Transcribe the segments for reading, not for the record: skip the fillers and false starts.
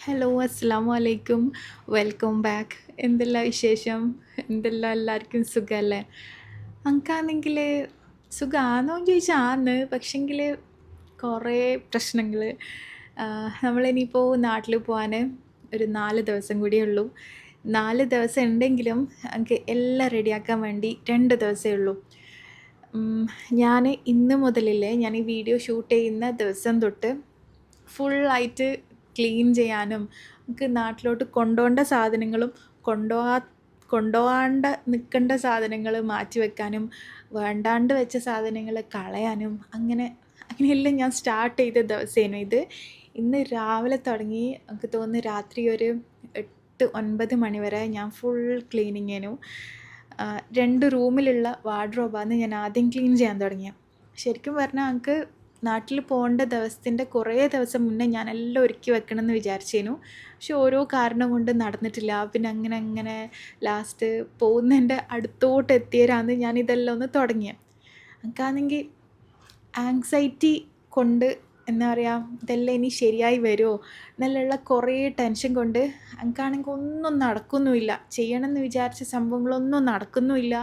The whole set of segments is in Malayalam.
ഹലോ അസ്സാം വലൈക്കും. Welcome back. എന്തെല്ലാം വിശേഷം? എന്തെല്ലാം എല്ലാവർക്കും സുഖമല്ലേ? എനിക്കാണെങ്കിൽ സുഖമാണോ എന്ന് ചോദിച്ചാൽ ആന്ന്, പക്ഷെങ്കിൽ കുറേ പ്രശ്നങ്ങൾ. നമ്മളിനിയിപ്പോൾ നാട്ടിൽ പോകാൻ ഒരു 4 ദിവസം കൂടിയേ ഉള്ളൂ. 4 ദിവസം ഉണ്ടെങ്കിലും എനിക്ക് എല്ലാം റെഡിയാക്കാൻ വേണ്ടി 2 ദിവസമേ ഉള്ളൂ. ഞാൻ ഇന്ന് മുതലില്ലേ, ഞാൻ ഈ വീഡിയോ ഷൂട്ട് ചെയ്യുന്ന ദിവസം തൊട്ട് ഫുള്ളായിട്ട് ക്ലീൻ ചെയ്യാനും നമുക്ക് നാട്ടിലോട്ട് കൊണ്ടുപോകേണ്ട സാധനങ്ങളും കൊണ്ടുപോകാണ്ട് നിൽക്കേണ്ട സാധനങ്ങൾ മാറ്റി വെക്കാനും വേണ്ടാണ്ട് വെച്ച സാധനങ്ങൾ കളയാനും അങ്ങനെയെല്ലാം ഞാൻ സ്റ്റാർട്ട് ചെയ്ത ദിവസമായിരുന്നു ഇത്. ഇന്ന് രാവിലെ തുടങ്ങി എനിക്ക് തോന്നുന്നു രാത്രി ഒരു 8-9 മണി വരെ ഞാൻ ഫുൾ ക്ലീനിങ് ആയിരുന്നു. 2 റൂമിലുള്ള വാർഡ്രോബാണ് ഞാൻ ആദ്യം ക്ലീൻ ചെയ്യാൻ തുടങ്ങിയത്. ശരിക്കും പറഞ്ഞാൽ എനിക്ക് നാട്ടിൽ പോകേണ്ട ദിവസത്തിൻ്റെ കുറേ ദിവസം മുന്നേ ഞാൻ എല്ലാം ഒരുക്കി വെക്കണമെന്ന് വിചാരിച്ചേനു. പക്ഷെ ഓരോ കാരണം കൊണ്ട് നടന്നിട്ടില്ല. പിന്നെ അങ്ങനെ ലാസ്റ്റ് പോകുന്നതിൻ്റെ അടുത്തോട്ട് എത്തിയവരാണ് ഞാൻ ഇതെല്ലാം ഒന്ന് തുടങ്ങിയത്. എനിക്കാണെങ്കിൽ ആങ്സൈറ്റി കൊണ്ട് എന്താ പറയുക, ഇതെല്ലാം ഇനി ശരിയായി വരുമോ എന്നെല്ലാം കുറേ ടെൻഷൻ കൊണ്ട് എനിക്കാണെങ്കിൽ ഒന്നും നടക്കുന്നുമില്ല. ചെയ്യണമെന്ന് വിചാരിച്ച സംഭവങ്ങളൊന്നും നടക്കുന്നുമില്ല.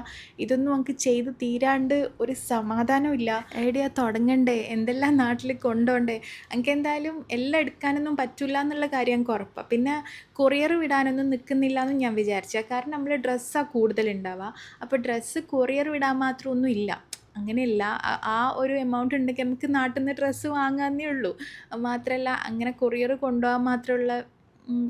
ഇതൊന്നും എനിക്ക് ചെയ്ത് തീരാണ്ട് ഒരു സമാധാനമില്ല. എവിടെയാ തുടങ്ങണ്ടേ, എന്തെല്ലാം നാട്ടിൽ കൊണ്ടുപോകണ്ടേ? എനിക്ക് എന്തായാലും എല്ലാം എടുക്കാനൊന്നും പറ്റില്ല എന്നുള്ള കാര്യം എനിക്ക് ഉറപ്പാണ്. പിന്നെ കൊറിയർ വിടാനൊന്നും നിൽക്കുന്നില്ല എന്ന് ഞാൻ വിചാരിച്ച, കാരണം നമ്മൾ ഡ്രസ്സാണ് കൂടുതലുണ്ടാവുക. അപ്പോൾ ഡ്രസ്സ് കൊറിയർ വിടാൻ മാത്രമൊന്നും ഇല്ല. അങ്ങനെയല്ല, ആ ഒരു എമൗണ്ട് ഉണ്ടെങ്കിൽ നമുക്ക് നാട്ടിൽ നിന്ന് ഡ്രസ്സ് വാങ്ങാമെന്നേ ഉള്ളൂ. മാത്രമല്ല അങ്ങനെ കൊറിയർ കൊണ്ടുപോകാൻ മാത്രമുള്ള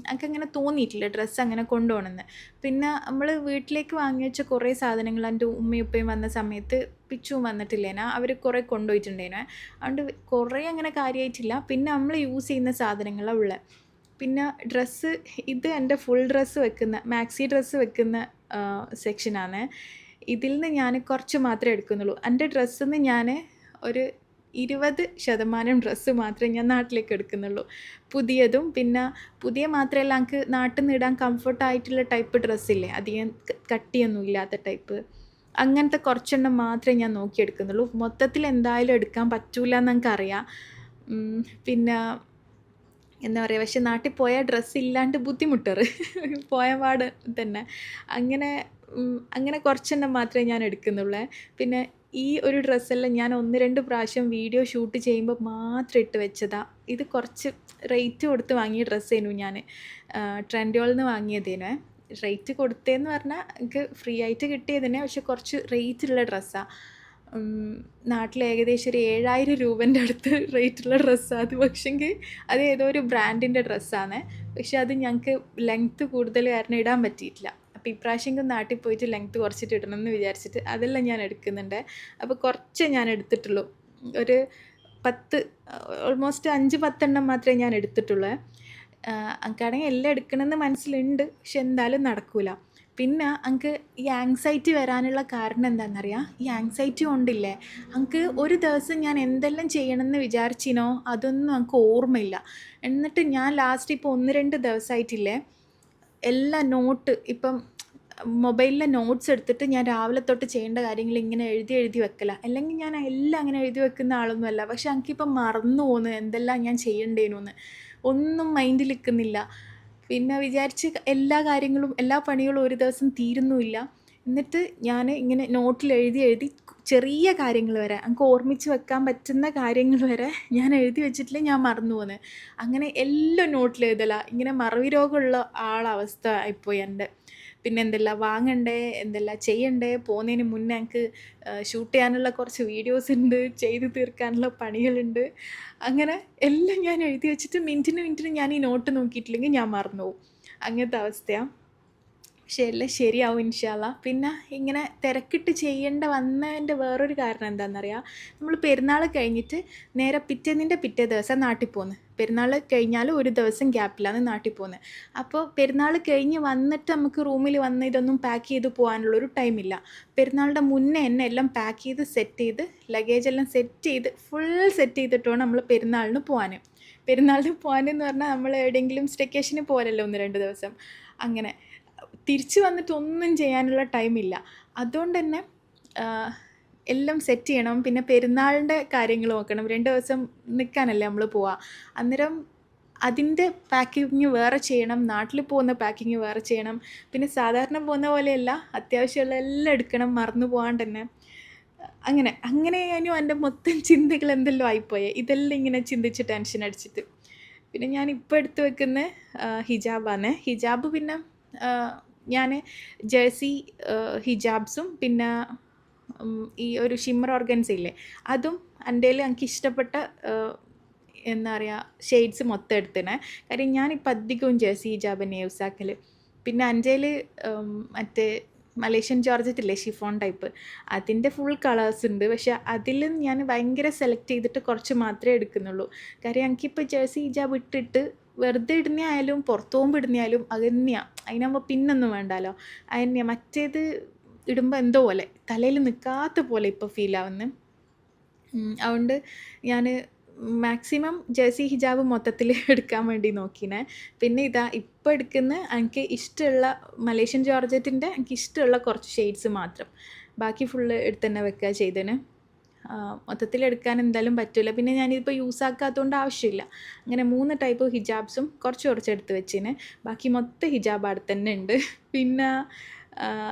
എനിക്കങ്ങനെ തോന്നിയിട്ടില്ല ഡ്രസ്സ് അങ്ങനെ കൊണ്ടുപോകണമെന്ന്. പിന്നെ നമ്മൾ വീട്ടിലേക്ക് വാങ്ങി വെച്ച കുറേ സാധനങ്ങൾ എൻ്റെ ഉമ്മയും ഉപ്പയും വന്ന സമയത്ത് പിച്ചുവും വന്നിട്ടില്ലേനാ, അവർ കുറേ കൊണ്ടുപോയിട്ടുണ്ടേനെ. അതുകൊണ്ട് കുറേ അങ്ങനെ കാര്യമായിട്ടില്ല. പിന്നെ നമ്മൾ യൂസ് ചെയ്യുന്ന സാധനങ്ങളാണ് ഉള്ളത്. പിന്നെ ഡ്രസ്സ്, ഇത് എൻ്റെ ഫുൾ ഡ്രസ്സ് വെക്കുന്ന മാക്സി ഡ്രസ്സ് വെക്കുന്ന സെക്ഷനാണ്. ഇതിൽ നിന്ന് ഞാൻ കുറച്ച് മാത്രമേ എടുക്കുന്നുള്ളൂ. എൻ്റെ ഡ്രസ്സിൽ നിന്ന് ഞാൻ ഒരു 20% ഡ്രസ്സ് മാത്രമേ ഞാൻ നാട്ടിലേക്ക് എടുക്കുന്നുള്ളൂ. പുതിയതും പിന്നെ പുതിയ മാത്രമല്ല, എനിക്ക് നാട്ടിൽ നിന്ന് ഇടാൻ കംഫർട്ടായിട്ടുള്ള ടൈപ്പ് ഡ്രസ്സില്ലേ, അധികം കട്ടിയൊന്നും ഇല്ലാത്ത ടൈപ്പ്, അങ്ങനത്തെ കുറച്ചെണ്ണം മാത്രമേ ഞാൻ നോക്കിയെടുക്കുന്നുള്ളൂ. മൊത്തത്തിൽ എന്തായാലും എടുക്കാൻ പറ്റൂല എന്ന് എനിക്കറിയാം. പിന്നെ എന്താ പറയുക, പക്ഷെ നാട്ടിൽ പോയാൽ ഡ്രസ്സ് ഇല്ലാണ്ട് ബുദ്ധിമുട്ടാറ് പോയ പാട് തന്നെ. അങ്ങനെ കുറച്ചെണ്ണം മാത്രമേ ഞാൻ എടുക്കുന്നുള്ളൂ. പിന്നെ ഈ ഒരു ഡ്രസ്സെല്ലാം ഞാൻ 1-2 പ്രാവശ്യം വീഡിയോ ഷൂട്ട് ചെയ്യുമ്പോൾ മാത്രം ഇട്ട് വെച്ചതാണ്. ഇത് കുറച്ച് റേറ്റ് കൊടുത്ത് വാങ്ങിയ ഡ്രസ്സായിരുന്നു. ഞാൻ ട്രെൻഡ്യോളിൽ നിന്ന് വാങ്ങിയതേനു. റേറ്റ് കൊടുത്തതെന്ന് പറഞ്ഞാൽ എനിക്ക് ഫ്രീ ആയിട്ട് കിട്ടിയതിനെ, പക്ഷെ കുറച്ച് റേറ്റുള്ള ഡ്രസ്സാണ്. നാട്ടിൽ ഏകദേശം ഒരു 7000 രൂപേൻ്റെ അടുത്ത് റേറ്റുള്ള ഡ്രസ്സാണ് അത്. പക്ഷെങ്കിൽ അത് ഏതോ ഒരു ബ്രാൻഡിൻ്റെ ഡ്രസ്സാണ്. പക്ഷെ അത് ഞങ്ങൾക്ക് ലെങ്ത്ത് കൂടുതൽ കാരണം ഇടാൻ പറ്റിയിട്ടില്ല. അപ്പോൾ ഇപ്രാവശ്യം നാട്ടിൽ പോയിട്ട് ലെങ്ത്ത് കുറച്ചിട്ട് ഇടണമെന്ന് വിചാരിച്ചിട്ട് അതെല്ലാം ഞാൻ എടുക്കുന്നുണ്ട്. അപ്പോൾ കുറച്ചേ ഞാൻ എടുത്തിട്ടുള്ളൂ. ഒരു 10, ഓൾമോസ്റ്റ് 5-10 എണ്ണം മാത്രമേ ഞാൻ എടുത്തിട്ടുള്ളൂ. എനിക്കാണെങ്കിൽ എല്ലാം എടുക്കണമെന്ന് മനസ്സിലുണ്ട്, പക്ഷെ എന്തായാലും നടക്കില്ല. പിന്നെ എനിക്ക് ഈ ആങ്സൈറ്റി വരാനുള്ള കാരണം എന്താണെന്നറിയാം. ഈ ആങ്സൈറ്റി കൊണ്ടില്ലേ, എനിക്ക് ഒരു ദിവസം ഞാൻ എന്തെല്ലാം ചെയ്യണമെന്ന് വിചാരിച്ചിനോ അതൊന്നും എനിക്ക് ഓർമ്മയില്ല. എന്നിട്ട് ഞാൻ ലാസ്റ്റ് ഇപ്പോൾ 1-2 ദിവസമായിട്ടില്ലേ, എല്ലാ നോട്ട് ഇപ്പം മൊബൈലിലെ നോട്ട്സ് എടുത്തിട്ട് ഞാൻ രാവിലെ തൊട്ട് ചെയ്യേണ്ട കാര്യങ്ങൾ ഇങ്ങനെ എഴുതി വെക്കല. അല്ലെങ്കിൽ ഞാൻ എല്ലാം അങ്ങനെ എഴുതി വെക്കുന്ന ആളൊന്നുമല്ല. പക്ഷെ എനിക്കിപ്പം മറന്നു പോകുന്നു എന്തെല്ലാം ഞാൻ ചെയ്യണ്ടേനു. ഒന്നും മൈൻഡിൽ നിൽക്കുന്നില്ല. പിന്നെ വിചാരിച്ച് എല്ലാ കാര്യങ്ങളും എല്ലാ പണികളും ഒരു ദിവസം തീരുന്നുമില്ല. എന്നിട്ട് ഞാൻ ഇങ്ങനെ നോട്ടിൽ എഴുതി ചെറിയ കാര്യങ്ങൾ വരെ എനിക്ക് ഓർമ്മിച്ച് വെക്കാൻ പറ്റുന്ന കാര്യങ്ങൾ വരെ ഞാൻ എഴുതി വെച്ചിട്ടില്ലേ, ഞാൻ മറന്നു പോകുന്നത്. അങ്ങനെ എല്ലാം നോട്ടിൽ എഴുതലാണ്. ഇങ്ങനെ മറവി രോഗമുള്ള ആളവസ്ഥ ആയിപ്പോയി എൻ്റെ. പിന്നെ എന്തെല്ലാം വാങ്ങണ്ടേ, എന്തെല്ലാം ചെയ്യണ്ടേ, പോകുന്നതിന് മുന്നേ എനിക്ക് ഷൂട്ട് ചെയ്യാനുള്ള കുറച്ച് വീഡിയോസ് ഉണ്ട്, ചെയ്ത് തീർക്കാനുള്ള പണികളുണ്ട്. അങ്ങനെ എല്ലാം ഞാൻ എഴുതി വെച്ചിട്ട് മിനിറ്റിന് ഞാൻ ഈ നോട്ട് നോക്കിയിട്ടില്ലെങ്കിൽ ഞാൻ മറന്നു പോകും. അങ്ങനത്തെ അവസ്ഥയാണ്. പക്ഷേ എല്ലാം ശരിയാവും ഇൻഷാ അള്ളാ. പിന്നെ ഇങ്ങനെ തിരക്കിട്ട് ചെയ്യേണ്ട വന്നതിൻ്റെ വേറൊരു കാരണം എന്താണെന്നറിയാം. നമ്മൾ പെരുന്നാൾ കഴിഞ്ഞിട്ട് നേരെ പിറ്റേ ദിവസം നാട്ടിൽ പോകുന്നു. പെരുന്നാൾ കഴിഞ്ഞാൽ ഒരു ദിവസം ഗ്യാപ്പിലാണ് നാട്ടിൽ പോകുന്നത്. അപ്പോൾ പെരുന്നാൾ കഴിഞ്ഞ് വന്നിട്ട് നമുക്ക് റൂമിൽ വന്ന് ഇതൊന്നും പാക്ക് ചെയ്ത് പോകാനുള്ളൊരു ടൈമില്ല. പെരുന്നാളുടെ മുന്നേ തന്നെ എല്ലാം പാക്ക് ചെയ്ത് സെറ്റ് ചെയ്ത് ലഗേജെല്ലാം സെറ്റ് ചെയ്ത് ഫുൾ സെറ്റ് ചെയ്തിട്ട് വേണം നമ്മൾ പെരുന്നാളിന് പോകാൻ. പെരുന്നാളിന് പോകാനെന്ന് പറഞ്ഞാൽ നമ്മൾ എവിടെയെങ്കിലും സ്റ്റേക്കേഷന് പോകാനല്ലോ 1-2 ദിവസം. അങ്ങനെ തിരിച്ച് വന്നിട്ട് ഒന്നും ചെയ്യാനുള്ള ടൈമില്ല. അതുകൊണ്ട് തന്നെ എല്ലാം സെറ്റ് ചെയ്യണം. പിന്നെ പെരുന്നാളിൻ്റെ കാര്യങ്ങൾ നോക്കണം. 2 ദിവസം നിൽക്കാനല്ലേ നമ്മൾ പോവുക. അന്നേരം അതിൻ്റെ പാക്കിങ് വേറെ ചെയ്യണം, നാട്ടിൽ പോകുന്ന പാക്കിങ് വേറെ ചെയ്യണം. പിന്നെ സാധാരണ പോകുന്ന പോലെയല്ല, അത്യാവശ്യമുള്ള എല്ലാം എടുക്കണം, മറന്നു പോകാണ്ട് തന്നെ. അങ്ങനെയായിരുന്നു എൻ്റെ മൊത്തം ചിന്തകൾ എന്തെല്ലോ ആയിപ്പോയേ. ഇതെല്ലാം ഇങ്ങനെ ചിന്തിച്ച് ടെൻഷൻ അടിച്ചിട്ട്. പിന്നെ ഞാനിപ്പോൾ എടുത്ത് വെക്കുന്ന ഹിജാബാണ്. ഹിജാബ് പിന്നെ ഞാൻ ജേഴ്സി ഹിജാബ്സും പിന്നെ ഈ ഒരു ഷിമ്മർ ഓർഗൻസ ഇല്ലേ, അതും എൻ്റെ എനിക്ക് ഇഷ്ടപ്പെട്ട എന്താ പറയുക ഷെയ്ഡ്സ് മൊത്തം എടുത്തിനെ. കാര്യം ഞാനിപ്പോൾ അധികവും ജേഴ്സി ഹിജാബ് തന്നെ യൂസ് ആക്കൽ. പിന്നെ എൻ്റെ മറ്റേ മലേഷ്യൻ ജോർജറ്റ് ഇല്ലേ, ഷിഫോൺ ടൈപ്പ്, അതിൻ്റെ ഫുൾ കളേഴ്സ് ഉണ്ട്. പക്ഷെ അതിലും ഞാൻ ഭയങ്കര സെലക്ട് ചെയ്തിട്ട് കുറച്ച് മാത്രമേ എടുക്കുന്നുള്ളൂ. കാര്യം എനിക്കിപ്പോൾ ജേഴ്സി ഹിജാബ് ഇട്ടിട്ട് വെറുതെ ഇടുന്നയായാലും പുറത്തു പോകുമ്പോൾ ഇടുന്നയായാലും അത് തന്നെയാണ്. അതിനാകുമ്പോൾ പിന്നൊന്നും വേണ്ടാലോ. അത് തന്നെയാണ്. മറ്റേത് ഇടുമ്പോൾ എന്തോ പോലെ തലയിൽ നിൽക്കാത്ത പോലെ ഇപ്പോൾ ഫീൽ ആവുന്നത്. അതുകൊണ്ട് ഞാൻ മാക്സിമം ജേഴ്സി ഹിജാബ് മൊത്തത്തിൽ എടുക്കാൻ വേണ്ടി നോക്കിനെ. പിന്നെ ഇപ്പോൾ എടുക്കുന്ന എനിക്ക് ഇഷ്ടമുള്ള മലേഷ്യൻ ജോർജറ്റിൻ്റെ എനിക്ക് ഇഷ്ടമുള്ള കുറച്ച് ഷെയ്ഡ്സ് മാത്രം, ബാക്കി ഫുള്ള് എടുത്ത് തന്നെ വെക്കുക ചെയ്തതിന്. മൊത്തത്തിൽ എടുക്കാൻ എന്തായാലും പറ്റില്ല. പിന്നെ ഞാനിതിപ്പോൾ യൂസ് ആക്കാത്തതുകൊണ്ട് ആവശ്യമില്ല. അങ്ങനെ 3 ടൈപ്പ് ഹിജാബ്സും കുറച്ച് എടുത്ത് വെച്ചിന്. ബാക്കി മൊത്തം ഹിജാബ് അവിടെ തന്നെ ഉണ്ട്. പിന്നെ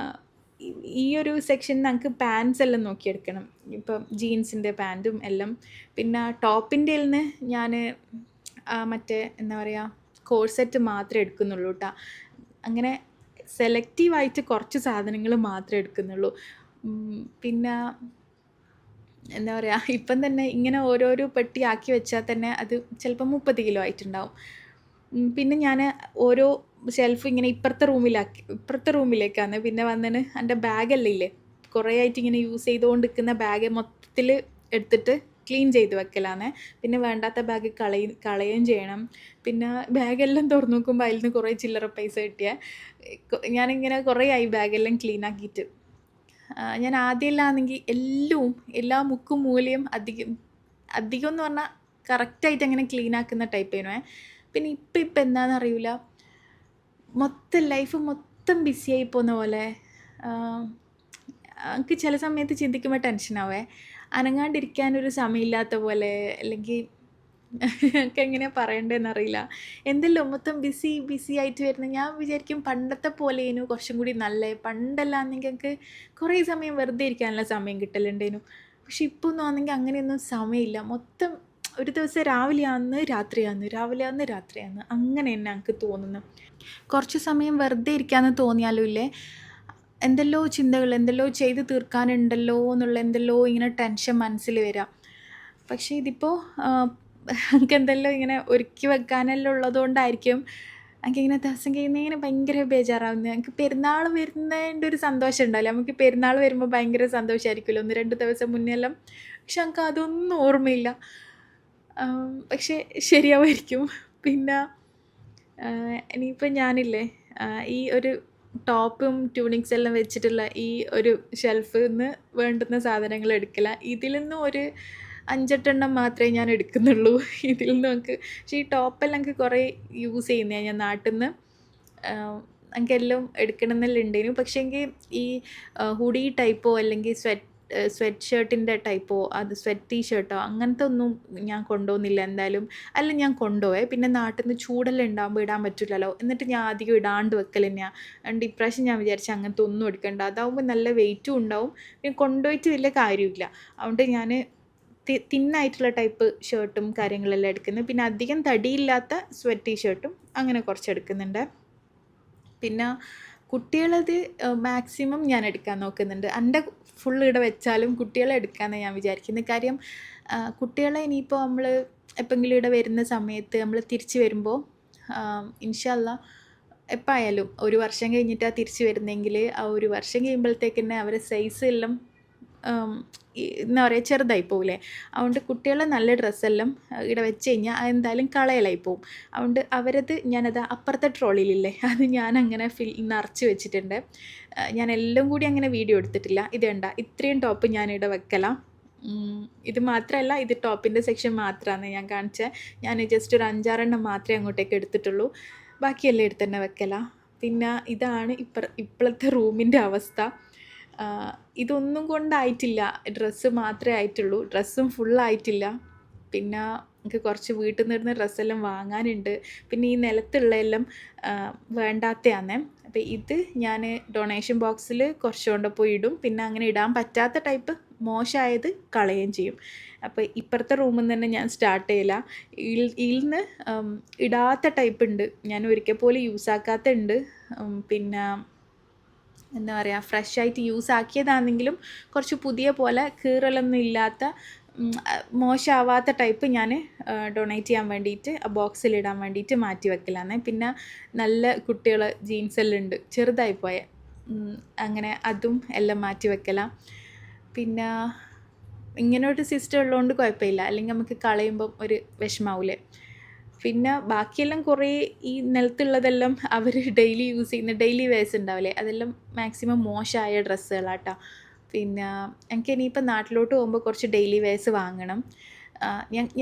ഈ ഒരു സെക്ഷനിൽ നമുക്ക് പാൻസ് എല്ലാം നോക്കിയെടുക്കണം. ഇപ്പം ജീൻസിൻ്റെ പാൻറ്റും എല്ലാം. പിന്നെ ടോപ്പിൻ്റെ നിന്ന് ഞാൻ മറ്റേ എന്താ പറയുക കോഴ്സെറ്റ് മാത്രമേ എടുക്കുന്നുള്ളൂ കേട്ടോ. അങ്ങനെ സെലക്റ്റീവായിട്ട് കുറച്ച് സാധനങ്ങൾ മാത്രമേ എടുക്കുന്നുള്ളൂ. പിന്നെ എന്താ പറയുക, ഇപ്പം തന്നെ ഇങ്ങനെ ഓരോരോ പെട്ടി ആക്കി വെച്ചാൽ തന്നെ അത് ചിലപ്പോൾ 30 കിലോ ആയിട്ടുണ്ടാവും. പിന്നെ ഞാൻ ഓരോ ഷെൽഫ് ഇങ്ങനെ ഇപ്പുറത്തെ റൂമിലേക്കാണ് പിന്നെ വന്നിന് എൻ്റെ ബാഗെല്ലാം ഇല്ലേ, കുറേ ആയിട്ട് ഇങ്ങനെ യൂസ് ചെയ്തുകൊണ്ടിരിക്കുന്ന ബാഗ് മൊത്തത്തിൽ എടുത്തിട്ട് ക്ലീൻ ചെയ്ത് വെക്കലാണ്. പിന്നെ വേണ്ടാത്ത ബാഗ് കളയുകയും ചെയ്യണം. പിന്നെ ബാഗെല്ലാം തുറന്നു നോക്കുമ്പോൾ അതിൽ നിന്ന് കുറേ ചില്ലറ പൈസ കിട്ടിയ ഞാനിങ്ങനെ കുറേ ആയി ബാഗെല്ലാം ക്ലീൻ ആക്കിയിട്ട്. ഞാൻ ആദ്യമെല്ലാമാണെങ്കിൽ എല്ലാ മുക്കും മൂലയും അധികം എന്ന് പറഞ്ഞാൽ കറക്റ്റായിട്ട് അങ്ങനെ ക്ലീൻ ആക്കുന്ന ടൈപ്പ് ചെയ്യുന്നേ. പിന്നെ ഇപ്പം എന്താണെന്ന് അറിയില്ല, ലൈഫ് മൊത്തം ബിസിയായി പോകുന്ന പോലെ. എനിക്ക് ചില സമയത്ത് ചിന്തിക്കുമ്പോൾ ടെൻഷനാവേ, അനങ്ങാണ്ടിരിക്കാനൊരു സമയമില്ലാത്ത പോലെ, അല്ലെങ്കിൽ എനിക്ക് എങ്ങനെയാണ് പറയേണ്ടതെന്നറിയില്ല. എന്തെല്ലോ മൊത്തം ബിസി ആയിട്ട് വരുന്നത്. ഞാൻ വിചാരിക്കും പണ്ടത്തെ പോലെയേനു കുറച്ചും കൂടി നല്ല. പണ്ടെല്ലാന്നെങ്കിൽ എനിക്ക് കുറേ സമയം വെറുതെ ഇരിക്കാനുള്ള സമയം കിട്ടലുണ്ടേനു. പക്ഷെ ഇപ്പോൾ ഒന്നും ആണെങ്കിൽ അങ്ങനെയൊന്നും സമയമില്ല. മൊത്തം ഒരു ദിവസം രാവിലെയാന്ന് രാത്രിയാന്ന് അങ്ങനെ തന്നെ എനിക്ക് തോന്നുന്നു. കുറച്ച് സമയം വെറുതെ ഇരിക്കാമെന്ന് തോന്നിയാലും ഇല്ലേ, എന്തെല്ലോ ചിന്തകൾ എന്തെല്ലോ ചെയ്ത് തീർക്കാനുണ്ടല്ലോ എന്നുള്ള എന്തെല്ലോ ഇങ്ങനെ ടെൻഷൻ മനസ്സിൽ വരാം. പക്ഷേ ഇതിപ്പോൾ എനിക്ക് എന്തെല്ലോ ഇങ്ങനെ ഒരുക്കി വെക്കാനെല്ലാം ഉള്ളതുകൊണ്ടായിരിക്കും എനിക്കിങ്ങനെ ദിവസം കഴിയുന്നതിങ്ങനെ ഭയങ്കര ബേജാറാവുന്നത്. എനിക്ക് പെരുന്നാൾ വരുന്നതിൻ്റെ ഒരു സന്തോഷം ഉണ്ടാവില്ല. നമുക്ക് പെരുന്നാൾ വരുമ്പോൾ ഭയങ്കര സന്തോഷമായിരിക്കുമല്ലോ 1-2 ദിവസം മുന്നേ എല്ലാം. പക്ഷെ എനിക്ക് അതൊന്നും ഓർമ്മയില്ല. പക്ഷേ ശരിയാവുമായിരിക്കും. പിന്നെ ഇനിയിപ്പോൾ ഞാനില്ലേ ഈ ഒരു ടോപ്പും ട്യൂണിക്സ് എല്ലാം വെച്ചിട്ടുള്ള ഈ ഒരു ഷെൽഫിൽ നിന്ന് വേണ്ടുന്ന സാധനങ്ങൾ എടുക്കില്ല. ഇതിൽ നിന്നും ഒരു 5-8 എണ്ണം മാത്രമേ ഞാൻ എടുക്കുന്നുള്ളൂ. ഇതിൽ നിന്ന് പക്ഷേ ഈ ടോപ്പെല്ലാം എനിക്ക് കുറേ യൂസ് ചെയ്യുന്നതാണ് ഞാൻ നാട്ടിൽ നിന്ന്. എനിക്കെല്ലാം എടുക്കണമെന്നെല്ലാം ഉണ്ടേനു. പക്ഷേ എങ്കിൽ ഈ ഹുഡി ടൈപ്പോ അല്ലെങ്കിൽ സ്വെറ്റ് ഷർട്ടിൻ്റെ ടൈപ്പോ സ്വെറ്റ് ടീ-ഷർട്ടോ അങ്ങനത്തെ ഒന്നും ഞാൻ കൊണ്ടുപോകുന്നില്ല എന്തായാലും. അല്ല ഞാൻ കൊണ്ടുപോയേ, പിന്നെ നാട്ടിൽ നിന്ന് ചൂടെല്ലാം ഉണ്ടാകുമ്പോൾ ഇടാൻ പറ്റില്ലല്ലോ, എന്നിട്ട് ഞാൻ അധികം ഇടാണ്ട് വെക്കൽ തന്നെയാണ്. അതുകൊണ്ട് ഇപ്രാവശ്യം ഞാൻ വിചാരിച്ചു അങ്ങനത്തെ ഒന്നും എടുക്കണ്ട, അതാവുമ്പോൾ നല്ല വെയിറ്റും ഉണ്ടാവും, പിന്നെ കൊണ്ടുപോയിട്ട് വലിയ കാര്യമില്ല. അതുകൊണ്ട് ഞാൻ തിന്നായിട്ടുള്ള ടൈപ്പ് ഷർട്ടും കാര്യങ്ങളെല്ലാം എടുക്കുന്നത്. പിന്നെ അധികം തടിയില്ലാത്ത സ്വെറ്റ് ടീ-ഷർട്ടും അങ്ങനെ കുറച്ച് എടുക്കുന്നുണ്ട്. പിന്നെ കുട്ടികളത് മാക്സിമം ഞാൻ എടുക്കാൻ നോക്കുന്നുണ്ട്. എൻ്റെ ഫുൾ ഇവിടെ വെച്ചാലും കുട്ടികളെ എടുക്കാമെന്ന് ഞാൻ വിചാരിക്കുന്നത്. കാര്യം കുട്ടികളെ ഇനിയിപ്പോൾ നമ്മൾ എപ്പോഴെങ്കിലും ഇവിടെ വരുന്ന സമയത്ത് നമ്മൾ തിരിച്ച് വരുമ്പോൾ ഇൻഷാ അല്ലാഹ് എപ്പോൾ ആയാലും 1 വർഷം കഴിഞ്ഞിട്ടാണ് തിരിച്ച് വരുന്നതെങ്കിൽ ആ 1 വർഷം കഴിയുമ്പോഴത്തേക്ക് തന്നെ അവരെ സൈസ് എല്ലാം എന്താ പറയുക ചെറുതായി പോകില്ലേ. അതുകൊണ്ട് കുട്ടികളെ നല്ല ഡ്രസ്സെല്ലാം ഇവിടെ വെച്ച് കഴിഞ്ഞാൽ അതെന്തായാലും കളയലായി പോവും. അതുകൊണ്ട് അവരത് ഞാനത് അപ്പുറത്തെ ട്രോളിയിലില്ലേ അത് ഞാനങ്ങനെ നിറച്ച് വെച്ചിട്ടുണ്ട്. ഞാൻ എല്ലാം കൂടി അങ്ങനെ വീഡിയോ എടുത്തിട്ടില്ല. ഇത് കണ്ട ഇത്രയും ടോപ്പ് ഞാനിവിടെ വെക്കലാം. ഇത് മാത്രമല്ല, ഇത് ടോപ്പിൻ്റെ സെക്ഷൻ മാത്രമാണ് ഞാൻ കാണിച്ചത്. ഞാൻ ജസ്റ്റ് ഒരു 5-6 എണ്ണം മാത്രമേ അങ്ങോട്ടേക്ക് എടുത്തിട്ടുള്ളൂ, ബാക്കിയെല്ലാം എടുത്ത് തന്നെ വെക്കലാം. പിന്നെ ഇതാണ് ഇപ്പോഴത്തെ റൂമിൻ്റെ അവസ്ഥ. ഇതൊന്നും കൊണ്ടായിട്ടില്ല, ഡ്രസ്സ് മാത്രമേ ആയിട്ടുള്ളൂ, ഡ്രസ്സും ഫുള്ളായിട്ടില്ല. പിന്നെ എനിക്ക് കുറച്ച് വീട്ടിൽ നിന്ന് ഡ്രസ്സെല്ലാം വാങ്ങാനുണ്ട്. പിന്നെ ഈ നിലത്തുള്ളതെല്ലാം വേണ്ടാത്തയാന്നേ. അപ്പോൾ ഇത് ഞാൻ ഡൊണേഷൻ ബോക്സിൽ കുറച്ച് കൊണ്ടുപോയി ഇടും. പിന്നെ അങ്ങനെ ഇടാൻ പറ്റാത്ത ടൈപ്പ് മോശമായത് കളയുകയും ചെയ്യും. അപ്പോൾ ഇപ്പുറത്തെ റൂമിൽ നിന്ന് തന്നെ ഞാൻ സ്റ്റാർട്ട് ചെയ്യില്ല. ഇതിൽന്ന് ഇടാത്ത ടൈപ്പ് ഉണ്ട്, ഞാൻ ഒരിക്കൽ പോലും യൂസാക്കാത്ത ഉണ്ട്. പിന്നെ എന്താ പറയുക, ഫ്രഷായിട്ട് യൂസ് ആക്കിയതാണെങ്കിലും കുറച്ച് പുതിയ പോലെ കീറലൊന്നും ഇല്ലാത്ത മോശമാവാത്ത ടൈപ്പ് ഞാൻ ഡൊണേറ്റ് ചെയ്യാൻ വേണ്ടിയിട്ട് ബോക്സിലിടാൻ വേണ്ടിയിട്ട് മാറ്റി വെക്കലാണ്. പിന്നെ നല്ല കുട്ടികൾ ജീൻസെല്ലാം ഉണ്ട് ചെറുതായി പോയ, അങ്ങനെ അതും എല്ലാം മാറ്റി വെക്കലാണ്. പിന്നെ ഇങ്ങനെ ഒരു സിസ്റ്റം ഉള്ളതുകൊണ്ട് കുഴപ്പമില്ല, അല്ലെങ്കിൽ നമുക്ക് കളയുമ്പം ഒരു വിഷമാവൂലേ. പിന്നെ ബാക്കിയെല്ലാം കുറേ ഈ നിലത്തുള്ളതെല്ലാം അവർ ഡെയിലി യൂസ് ചെയ്യുന്ന ഡെയിലി വെയർസ് ഉണ്ടാവില്ലേ, അതെല്ലാം മാക്സിമം മോശമായ ഡ്രസ്സുകളാട്ടോ. പിന്നെ എനിക്ക് ഇനിയിപ്പോൾ നാട്ടിലോട്ട് പോകുമ്പോൾ കുറച്ച് ഡെയിലി വെയർസ് വാങ്ങണം.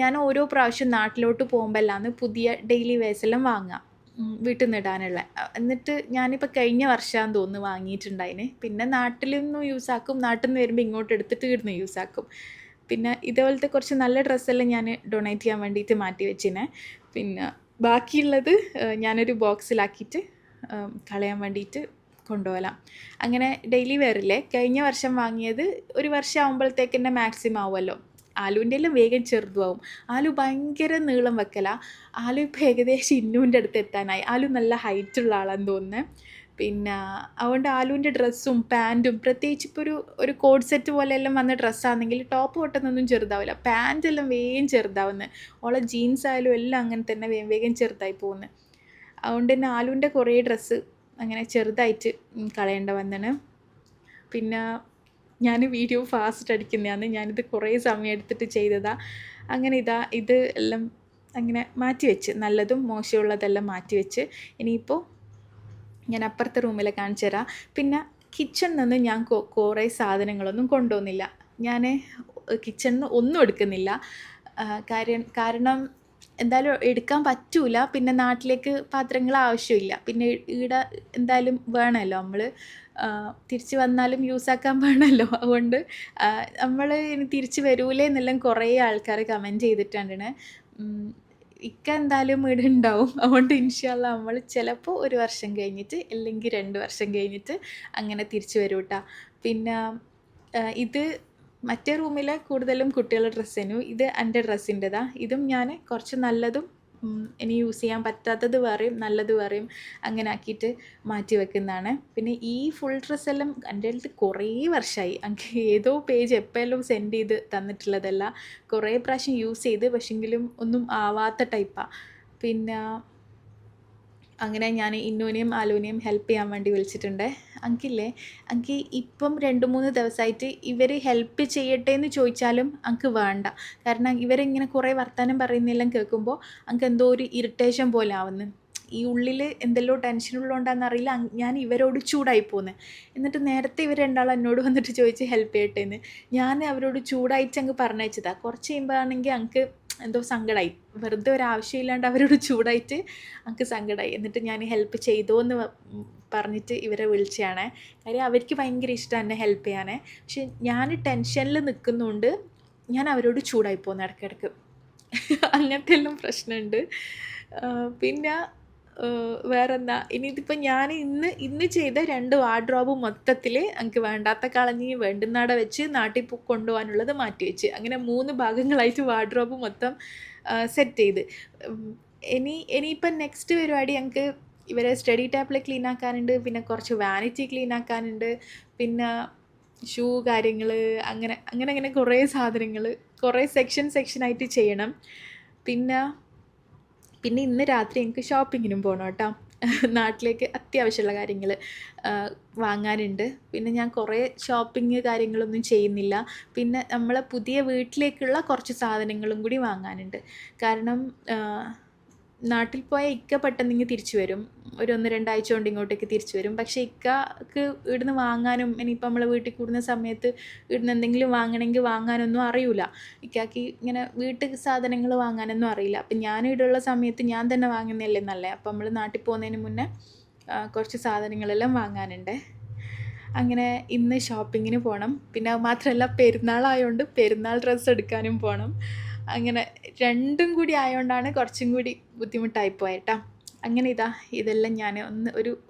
ഞാൻ ഓരോ പ്രാവശ്യം നാട്ടിലോട്ട് പോകുമ്പോഴെല്ലാമാണ് പുതിയ ഡെയിലി വെയർസ് എല്ലാം വാങ്ങുക, വീട്ടിൽ നിന്ന് ഇടാനുള്ള. എന്നിട്ട് ഞാനിപ്പോൾ കഴിഞ്ഞ വർഷമാണെന്ന് തോന്നുന്നു വാങ്ങിയിട്ടുണ്ടായിന്. പിന്നെ നാട്ടിൽ നിന്നും യൂസാക്കും, നാട്ടിൽ നിന്ന് വരുമ്പോൾ ഇങ്ങോട്ട് എടുത്തിട്ട് ഇവിടുന്ന് യൂസാക്കും. പിന്നെ ഇതേപോലത്തെ കുറച്ച് നല്ല ഡ്രസ്സെല്ലാം ഞാൻ ഡൊണേറ്റ് ചെയ്യാൻ വേണ്ടിയിട്ട് മാറ്റി വെച്ചിനെ. പിന്നെ ബാക്കിയുള്ളത് ഞാനൊരു ബോക്സിലാക്കിയിട്ട് കളയാൻ വേണ്ടിയിട്ട് കൊണ്ടുപോകലാം. അങ്ങനെ ഡെയിലി വെയറില്ലേ, കഴിഞ്ഞ വർഷം വാങ്ങിയത് ഒരു വർഷം ആകുമ്പോഴത്തേക്ക് തന്നെ മാക്സിമം ആവുമല്ലോ. ആലുവിൻ്റെ എല്ലാം വേഗം ചെറുതുമാവും. ആലു ഭയങ്കര നീളം വെക്കല. ആലു ഇപ്പോൾ ഏകദേശം ഇന്നൂൻ്റെ അടുത്ത് എത്താനായി. ആലു നല്ല ഹൈറ്റുള്ള ആളാന്ന് തോന്നുന്നത്. പിന്നെ അതുകൊണ്ട് ആലുവിൻ്റെ ഡ്രസ്സും പാൻറ്റും, പ്രത്യേകിച്ച് ഇപ്പോൾ ഒരു കോഡ് സെറ്റ് പോലെയെല്ലാം വന്ന ഡ്രസ്സാണെങ്കിൽ ടോപ്പ് പൊട്ടുന്നൊന്നും ചെറുതാവില്ല, പാൻറ്റെല്ലാം വേഗം ചെറുതാവുന്നത്. ഓളെ ജീൻസ് ആയാലും എല്ലാം അങ്ങനെ തന്നെ വേഗം വേഗം ചെറുതായി പോകുന്നത്. അതുകൊണ്ട് തന്നെ ആലുവിൻ്റെ കുറേ ഡ്രസ്സ് അങ്ങനെ ചെറുതായിട്ട് കളയേണ്ട വന്നാണ്. പിന്നെ ഞാൻ വീഡിയോ ഫാസ്റ്റ് അടിക്കുന്നതാണ്, ഞാനിത് കുറേ സമയം എടുത്തിട്ട് ചെയ്തതാണ്. അങ്ങനെ ഇത് എല്ലാം അങ്ങനെ മാറ്റിവെച്ച്, നല്ലതും മോശമുള്ളതെല്ലാം മാറ്റിവെച്ച് ഇനിയിപ്പോൾ ഞാൻ അപ്പുറത്തെ റൂമിൽ കാണിച്ചു തരാം. പിന്നെ കിച്ചണിൽ നിന്ന് ഞാൻ കുറേ സാധനങ്ങളൊന്നും കൊണ്ടുപോകുന്നില്ല. ഞാൻ കിച്ചണിൽ നിന്ന് ഒന്നും എടുക്കുന്നില്ല. കാരണം എന്തായാലും എടുക്കാൻ പറ്റൂല. പിന്നെ നാട്ടിലേക്ക് പാത്രങ്ങൾ ആവശ്യമില്ല. പിന്നെ ഇവിടെ എന്തായാലും വേണമല്ലോ, നമ്മൾ തിരിച്ച് വന്നാലും യൂസാക്കാൻ വേണമല്ലോ. അതുകൊണ്ട് നമ്മൾ ഇനി തിരിച്ച് വരൂലേ എന്നെല്ലാം കുറേ ആൾക്കാർ കമൻറ്റ് ചെയ്തിട്ടുണ്ട്. ഇക്ക എന്തായാലും ഇവിടെ ഉണ്ടാവും. അതുകൊണ്ട് ഇൻഷാ അല്ലാ നമ്മൾ ചിലപ്പോൾ 1 വർഷം കഴിഞ്ഞിട്ട് അല്ലെങ്കിൽ 2 വർഷം കഴിഞ്ഞിട്ട് അങ്ങനെ തിരിച്ച് വരും കേട്ടോ. പിന്നെ ഇത് മറ്റേ റൂമിലെ കൂടുതലും കുട്ടികളുടെ ഡ്രസ്സേനു, ഇത് എൻ്റെ ഡ്രസ്സിൻ്റെതാണ്. ഇതും ഞാൻ കുറച്ച് നല്ലതും ഇനി യൂസ് ചെയ്യാൻ പറ്റാത്തത് വേറെയും നല്ലത് വേറെയും അങ്ങനെ ആക്കിയിട്ട് മാറ്റി വെക്കുന്നതാണ്. പിന്നെ ഈ ഫുൾ ഡ്രസ്സെല്ലാം എൻ്റെ അടുത്ത് കുറേ വർഷമായി. എനിക്ക് ഏതോ പേജ് എപ്പോഴും സെൻഡ് ചെയ്ത് തന്നിട്ടുള്ളതല്ല, കുറേ പ്രാവശ്യം യൂസ് ചെയ്ത് പക്ഷെങ്കിലും ഒന്നും ആവാത്ത ടൈപ്പാണ്. പിന്നെ അങ്ങനെ ഞാൻ ഇന്നൂനെയും ആലൂനെയും ഹെൽപ്പ് ചെയ്യാൻ വേണ്ടി വിളിച്ചിട്ടുണ്ട്. അങ്കില്ലേ, എനിക്ക് ഇപ്പം 2-3 ദിവസമായിട്ട് ഇവർ ഹെൽപ്പ് ചെയ്യട്ടെ എന്ന് ചോദിച്ചാലും എനിക്ക് വേണ്ട. കാരണം ഇവരിങ്ങനെ കുറേ വർത്തമാനം പറയുന്നതെല്ലാം കേൾക്കുമ്പോൾ എനിക്ക് എന്തോ ഒരു ഇറിറ്റേഷൻ പോലെ ആവുന്നു. ഈ ഉള്ളിൽ എന്തെല്ലോ ടെൻഷനുള്ളതുകൊണ്ടാണെന്നറിയില്ല, ഞാൻ ഇവരോട് ചൂടായി പോകുന്നത്. എന്നിട്ട് നേരത്തെ ഇവർ രണ്ടാളും എന്നോട് വന്നിട്ട് ചോദിച്ച് ഹെൽപ്പ് ചെയ്യട്ടെ എന്ന്. ഞാൻ അവരോട് ചൂടായിട്ട് അങ്ങ് പറഞ്ഞയച്ചതാണ്. കുറച്ച് കഴിയുമ്പോഴാണെങ്കിൽ എനിക്ക് എന്തോ സങ്കടമായി, വെറുതെ ഒരാവശ്യമില്ലാണ്ട് അവരോട് ചൂടായിട്ട് എനിക്ക് സങ്കടമായി. എന്നിട്ട് ഞാൻ ഹെൽപ്പ് ചെയ്തോ എന്ന് പറഞ്ഞിട്ട് ഇവരെ വിളിച്ചതാണ്. കാര്യം അവർക്ക് ഭയങ്കര ഇഷ്ടം എന്നെ ഹെൽപ്പ് ചെയ്യാനേ. പക്ഷെ ഞാൻ ടെൻഷനിൽ നിൽക്കുന്നതുകൊണ്ട് ഞാൻ അവരോട് ചൂടായി പോകുന്നു ഇടയ്ക്കിടയ്ക്ക്. അങ്ങനത്തെ എല്ലാം പ്രശ്നമുണ്ട്. പിന്നെ വേറെന്താ, ഇനിയിതിപ്പോൾ ഞാൻ ഇന്ന് ചെയ്ത 2 വാർഡ്രോബ് മൊത്തത്തിൽ എനിക്ക് വേണ്ടാത്ത കളഞ്ഞ് വേണ്ടുന്നാടെ വെച്ച് നാട്ടിൽ കൊണ്ടുപോകാനുള്ളത് മാറ്റി വെച്ച്, അങ്ങനെ 3 ഭാഗങ്ങളായിട്ട് വാർഡ്രോബ് മൊത്തം സെറ്റ് ചെയ്ത്. ഇനിയിപ്പം നെക്സ്റ്റ് പരിപാടി ഞങ്ങൾക്ക് ഇവരെ സ്റ്റഡി ടേബിൾ ക്ലീൻ ആക്കാനുണ്ട്. പിന്നെ കുറച്ച് വാനിറ്റി ക്ലീൻ ആക്കാനുണ്ട്. പിന്നെ ഷൂ കാര്യങ്ങൾ, അങ്ങനെ കുറേ സാധനങ്ങൾ കുറേ സെക്ഷനായിട്ട് ചെയ്യണം. പിന്നെ ഇന്ന് രാത്രി എനിക്ക് ഷോപ്പിങ്ങിനും പോകണം കേട്ടോ. നാട്ടിലേക്ക് അത്യാവശ്യമുള്ള കാര്യങ്ങൾ വാങ്ങാനുണ്ട്. പിന്നെ ഞാൻ കുറേ ഷോപ്പിംഗ് കാര്യങ്ങളൊന്നും ചെയ്യുന്നില്ല. പിന്നെ നമ്മളെ പുതിയ വീട്ടിലേക്കുള്ള കുറച്ച് സാധനങ്ങളും കൂടി വാങ്ങാനുണ്ട്. കാരണം നാട്ടിൽ പോയ ഇക്ക പെട്ടെന്ന് തിരിച്ചു വരും, ഒരു 1-2 ആഴ്ച കൊണ്ട് ഇങ്ങോട്ടേക്ക് തിരിച്ചു വരും. പക്ഷേ ഇക്കക്ക് ഇവിടുന്ന് വാങ്ങാനും ഇനിയിപ്പോൾ നമ്മൾ വീട്ടിൽ കൂടുന്ന സമയത്ത് ഇവിടുന്ന് എന്തെങ്കിലും വാങ്ങണമെങ്കിൽ വാങ്ങാനൊന്നും അറിയില്ല. ഇക്കാക്ക് ഇങ്ങനെ വീട്ടിൽ സാധനങ്ങൾ വാങ്ങാനൊന്നും അറിയില്ല. അപ്പം ഞാൻ ഇവിടെയുള്ള സമയത്ത് ഞാൻ തന്നെ വാങ്ങുന്നതല്ലേ നല്ലത്. അപ്പം നമ്മൾ നാട്ടിൽ പോകുന്നതിന് മുന്നേ കുറച്ച് സാധനങ്ങളെല്ലാം വാങ്ങാനുണ്ട്. അങ്ങനെ ഇന്ന് ഷോപ്പിങ്ങിന് പോകണം. പിന്നെ മാത്രമല്ല പെരുന്നാളായതുകൊണ്ട് പെരുന്നാൾ ഡ്രസ്സ് എടുക്കാനും പോകണം. അങ്ങനെ രണ്ടും കൂടി ആയതുകൊണ്ടാണ് കുറച്ചും കൂടി ബുദ്ധിമുട്ടായി പോയേട്ടാ. അങ്ങനെ ഇതെല്ലാം ഞാൻ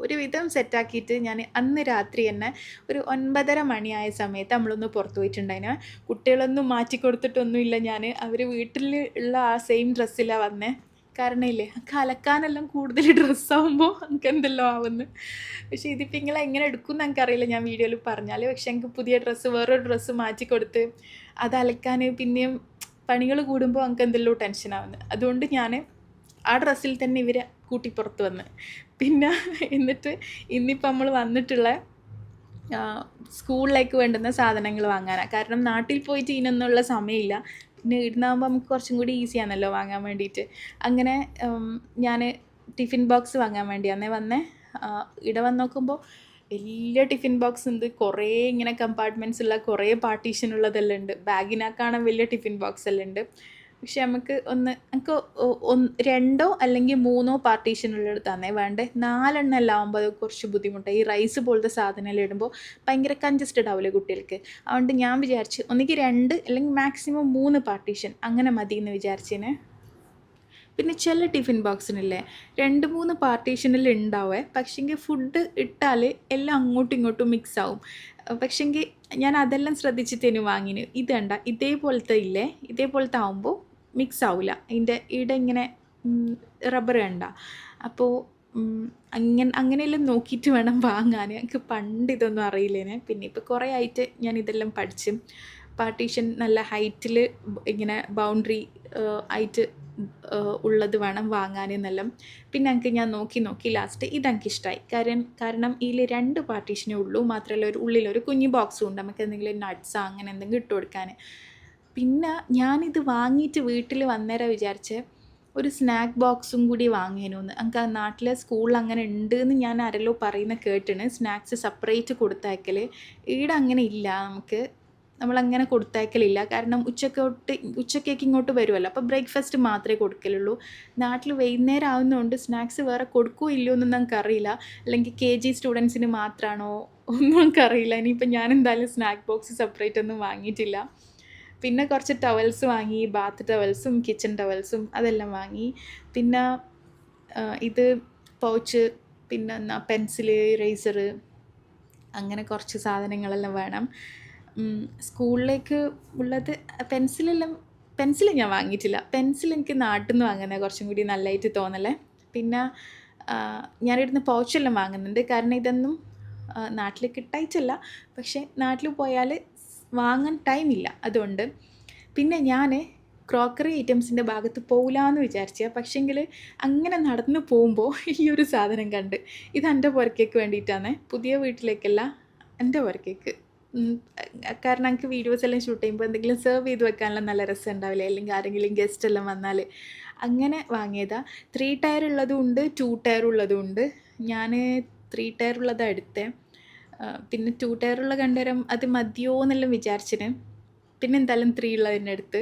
ഒരു വിധം സെറ്റാക്കിയിട്ട് ഞാൻ അന്ന് രാത്രി തന്നെ ഒരു 9:30 മണിയായ സമയത്ത് നമ്മളൊന്ന് പുറത്ത് പോയിട്ടുണ്ടായിന്. കുട്ടികളൊന്നും മാറ്റി കൊടുത്തിട്ടൊന്നുമില്ല ഞാൻ. അവർ വീട്ടിൽ ഉള്ള ആ സെയിം ഡ്രസ്സിലാണ് വന്നേ. കാരണം ഇല്ലേ അലക്കാനെല്ലാം കൂടുതൽ ഡ്രസ്സാകുമ്പോൾ എനിക്ക് എന്തെല്ലാം ആവുന്നു. പക്ഷേ ഇതിപ്പോൾ നിങ്ങൾ എങ്ങനെ എടുക്കുമെന്ന് എനിക്കറിയില്ല, ഞാൻ വീഡിയോയിൽ പറഞ്ഞാൽ. പക്ഷേ എനിക്ക് പുതിയ ഡ്രസ്സ് വേറൊരു ഡ്രസ്സ് മാറ്റി കൊടുത്ത് അത് അലക്കാൻ പിന്നെയും പണികൾ കൂടുമ്പോൾ എനിക്ക് എന്തെല്ലോ ടെൻഷനാവുന്നു. അതുകൊണ്ട് ഞാൻ ആ ഡ്രസ്സിൽ തന്നെ ഇവരെ കൂട്ടി പുറത്ത് വന്ന്. പിന്നെ എന്നിട്ട് ഇന്നിപ്പോൾ നമ്മൾ വന്നിട്ടുള്ള സ്കൂളിലേക്ക് വേണ്ടുന്ന സാധനങ്ങൾ വാങ്ങാനാണ്. കാരണം നാട്ടിൽ പോയിട്ട് ഇതിനൊന്നുള്ള സമയമില്ല. പിന്നെ ഇടുന്നാകുമ്പോൾ നമുക്ക് കുറച്ചും കൂടി ഈസിയാണല്ലോ വാങ്ങാൻ വേണ്ടിയിട്ട്. അങ്ങനെ ഞാൻ ടിഫിൻ ബോക്സ് വാങ്ങാൻ വേണ്ടിയാണേ വന്നേ. ഇവിടെ വന്ന് നോക്കുമ്പോൾ വലിയ ടിഫിൻ ബോക്സ് ഉണ്ട്, കുറേ ഇങ്ങനെ കമ്പാർട്ട്മെൻറ്റ്സ് ഉള്ള കുറേ പാർട്ടീഷൻ ഉള്ളതെല്ലാം ഉണ്ട്. ബാഗിനാക്കാണ് വലിയ ടിഫിൻ ബോക്സ് എല്ലാം ഉണ്ട്. പക്ഷെ നമുക്ക് എനിക്ക് 2 അല്ലെങ്കിൽ 3 പാർട്ടീഷനുള്ളിടത്താണേ വേണ്ടേ. 4 എല്ലാം ആകുമ്പോൾ അത് കുറച്ച് ബുദ്ധിമുട്ടാണ്. ഈ റൈസ് പോലത്തെ സാധനമെല്ലാം ഇടുമ്പോൾ ഭയങ്കര കൺജസ്റ്റഡ് ആവില്ലേ കുട്ടികൾക്ക്. അതുകൊണ്ട് ഞാൻ വിചാരിച്ചു ഒന്നുകിൽ 2 അല്ലെങ്കിൽ മാക്സിമം 3 പാർട്ടീഷൻ അങ്ങനെ മതി എന്ന് വിചാരിച്ചേനെ. പിന്നെ ചില ടിഫിൻ ബോക്സിനില്ലേ 2-3 പാർട്ടീഷനിൽ ഉണ്ടാവേ, പക്ഷേങ്കിൽ ഫുഡ് ഇട്ടാൽ എല്ലാം അങ്ങോട്ടും ഇങ്ങോട്ടും മിക്സ് ആവും. പക്ഷേങ്കിൽ ഞാൻ അതെല്ലാം ശ്രദ്ധിച്ചിട്ടേനു വാങ്ങിന്. ഇത് കണ്ട ഇതേപോലത്തെ ആവുമ്പോൾ മിക്സ് ആവില്ല. ഇതിൻ്റെ ഇങ്ങനെ റബ്ബർ കണ്ട. അപ്പോൾ അങ്ങനെയെല്ലാം നോക്കിയിട്ട് വേണം വാങ്ങാൻ. എനിക്ക് പണ്ട് ഇതൊന്നും അറിയില്ലേനെ. പിന്നെ ഇപ്പോൾ കുറേ ആയിട്ട് ഞാൻ ഇതെല്ലാം പഠിച്ചു. പാർട്ടീഷൻ നല്ല ഹൈറ്റിൽ ഇങ്ങനെ ബൗണ്ടറി ആയിട്ട് ഉള്ളത് വേണം വാങ്ങാൻ എന്നെല്ലാം. പിന്നെ എനിക്ക് ഞാൻ നോക്കി ലാസ്റ്റ് ഇതെനിക്ക് ഇഷ്ടമായി. കാരണം ഇതിൽ 2 പാർട്ടീഷനേ ഉള്ളൂ. മാത്രമല്ല ഉള്ളിലൊരു കുഞ്ഞു ബോക്സും ഉണ്ട്, നമുക്ക് എന്തെങ്കിലും നട്ട്സോ അങ്ങനെ എന്തെങ്കിലും ഇട്ട് കൊടുക്കാൻ. പിന്നെ ഞാനിത് വാങ്ങിയിട്ട് വീട്ടിൽ വന്നേരം വിചാരിച്ച് ഒരു സ്നാക്ക് ബോക്സും കൂടി വാങ്ങിയേനു. എനിക്ക് ആ നാട്ടിലെ സ്കൂളിൽ അങ്ങനെ ഉണ്ട് എന്ന് ഞാൻ ആരെല്ലോ പറയുന്ന കേട്ടിന്. Snacks separate കൊടുത്തയക്കൽ. ഇവിടെ അങ്ങനെ ഇല്ല, നമ്മളങ്ങനെ കൊടുത്തയക്കലില്ല. കാരണം ഉച്ചക്കേക്ക് ഇങ്ങോട്ട് വരുമല്ലോ, അപ്പോൾ ബ്രേക്ക്ഫാസ്റ്റ് മാത്രമേ കൊടുക്കലുള്ളൂ. നാട്ടിൽ വൈകുന്നേരം ആവുന്നതുകൊണ്ട് സ്നാക്സ് വേറെ കൊടുക്കുകയോ ഇല്ലയോ എന്നൊന്നും നമുക്കറിയില്ല. അല്ലെങ്കിൽ KG സ്റ്റുഡൻസിന് മാത്രമാണോ ഒന്നും നമുക്കറിയില്ല. ഇനിയിപ്പോൾ ഞാൻ എന്തായാലും സ്നാക്ക് ബോക്സ് സെപ്പറേറ്റ് ഒന്നും വാങ്ങിയിട്ടില്ല. പിന്നെ കുറച്ച് ടവൽസ് വാങ്ങി, ബാത്ത് ടവൽസും കിച്ചൺ ടവൽസും അതെല്ലാം വാങ്ങി. പിന്നെ ഇത് പൗച്ച്, പിന്നെ പെൻസില്, ഇറേസറ്, അങ്ങനെ കുറച്ച് സാധനങ്ങളെല്ലാം വേണം. സ്കൂളിലേക്ക് ഉള്ളത് പെൻസിൽ ഞാൻ വാങ്ങിയിട്ടില്ല. പെൻസിൽ എനിക്ക് നാട്ടിൽ നിന്ന് വാങ്ങുന്നത് കുറച്ചും കൂടി നല്ലതായിട്ട് തോന്നലേ. പിന്നെ ഞാനിവിടുന്ന് പൗച്ചെല്ലാം വാങ്ങുന്നുണ്ട്. കാരണം ഇതൊന്നും നാട്ടിൽ കിട്ടായിട്ടല്ല, പക്ഷേ നാട്ടിൽ പോയാൽ വാങ്ങാൻ ടൈമില്ല അതുകൊണ്ട്. പിന്നെ ഞാൻ ക്രോക്കറി ഐറ്റംസിൻ്റെ ഭാഗത്ത് പോകില്ലാന്ന് വിചാരിച്ച, പക്ഷേങ്കിൽ അങ്ങനെ നടന്നു പോകുമ്പോൾ ഈ ഒരു സാധനം കണ്ട്. ഇത് എൻ്റെ പുരക്കേക്ക് വേണ്ടിയിട്ടാണ്, പുതിയ വീട്ടിലേക്കല്ല, എൻ്റെ പുരക്കേക്ക്. കാരണം എനിക്ക് വീഡിയോസ് എല്ലാം ഷൂട്ട് ചെയ്യുമ്പോൾ എന്തെങ്കിലും സെർവ് ചെയ്ത് വെക്കാനുള്ള നല്ല രസം ഉണ്ടാവില്ലേ, അല്ലെങ്കിൽ ആരെങ്കിലും ഗസ്റ്റ് എല്ലാം വന്നാൽ. അങ്ങനെ വാങ്ങിയതാണ്. 3 ടയർ ഉള്ളതും ഉണ്ട്, 2 ടയർ ഉള്ളതും ഉണ്ട്. ഞാൻ 3 ടയർ ഉള്ളതാണ് എടുത്തത്. പിന്നെ 2 ടയറുള്ള കണ്ടുവരാൻ അത് മതിയോ എന്നെല്ലാം വിചാരിച്ചിന്. പിന്നെ എന്തായാലും 3 ഉള്ളതിൻ്റെ അടുത്ത്.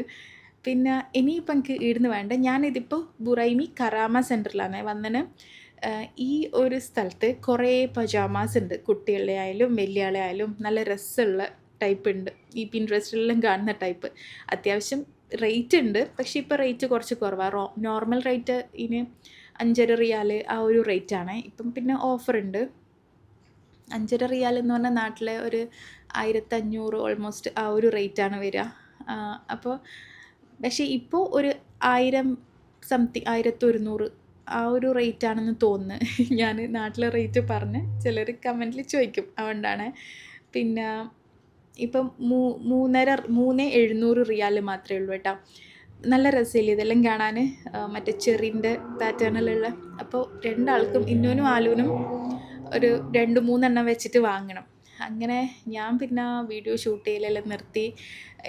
പിന്നെ ഇനിയിപ്പോൾ എനിക്ക് ഇടുന്ന് വേണ്ട. ഞാനിതിപ്പോൾ ബുറൈമി കറാമ സെൻറ്ററിലാണ് വന്നന്. ഈ ഒരു സ്ഥലത്ത് കുറേ പജാമാസ് ഉണ്ട്, കുട്ടികളുടെ ആയാലും വലിയ ആളെ ആയാലും. നല്ല രസമുള്ള ടൈപ്പ് ഉണ്ട്, ഈ പിൻട്രസ്റ്റിലെല്ലാം കാണുന്ന ടൈപ്പ്. അത്യാവശ്യം റേറ്റ് ഉണ്ട്, പക്ഷേ ഇപ്പോൾ റേറ്റ് കുറച്ച് കുറവാണ്. നോർമൽ റേറ്റ് ഇതിന് 5.5 റിയാൽ ആ ഒരു റേറ്റാണ്. ഇപ്പം പിന്നെ ഓഫർ ഉണ്ട്. 5.5 റിയാൽ എന്ന് പറഞ്ഞാൽ നാട്ടിലെ ഒരു 1500 ഓൾമോസ്റ്റ് ആ ഒരു റേറ്റാണ് വരിക. അപ്പോൾ പക്ഷേ ഇപ്പോൾ ഒരു 1000 സംതിങ് 1100 ആ ഒരു റേറ്റാണെന്ന് തോന്നുന്നു. ഞാൻ നാട്ടിലെ റേറ്റ് പറഞ്ഞ് ചിലർ കമൻറ്റിൽ ചോദിക്കും, അതുകൊണ്ടാണ്. പിന്നെ ഇപ്പം 3,700 റിയാൽ മാത്രമേ ഉള്ളൂ കേട്ടോ. നല്ല രസമില്ല ഇതെല്ലാം കാണാൻ, മറ്റേ ചെറിൻ്റെ പാറ്റേണിലുള്ള. അപ്പോൾ 2 ആൾക്കും, ഇന്നൂനും ആലൂനും ഒരു 2-3 എണ്ണം വെച്ചിട്ട് വാങ്ങണം. അങ്ങനെ ഞാൻ പിന്നെ വീഡിയോ ഷൂട്ട് ചെയ്യലെല്ലാം നിർത്തി.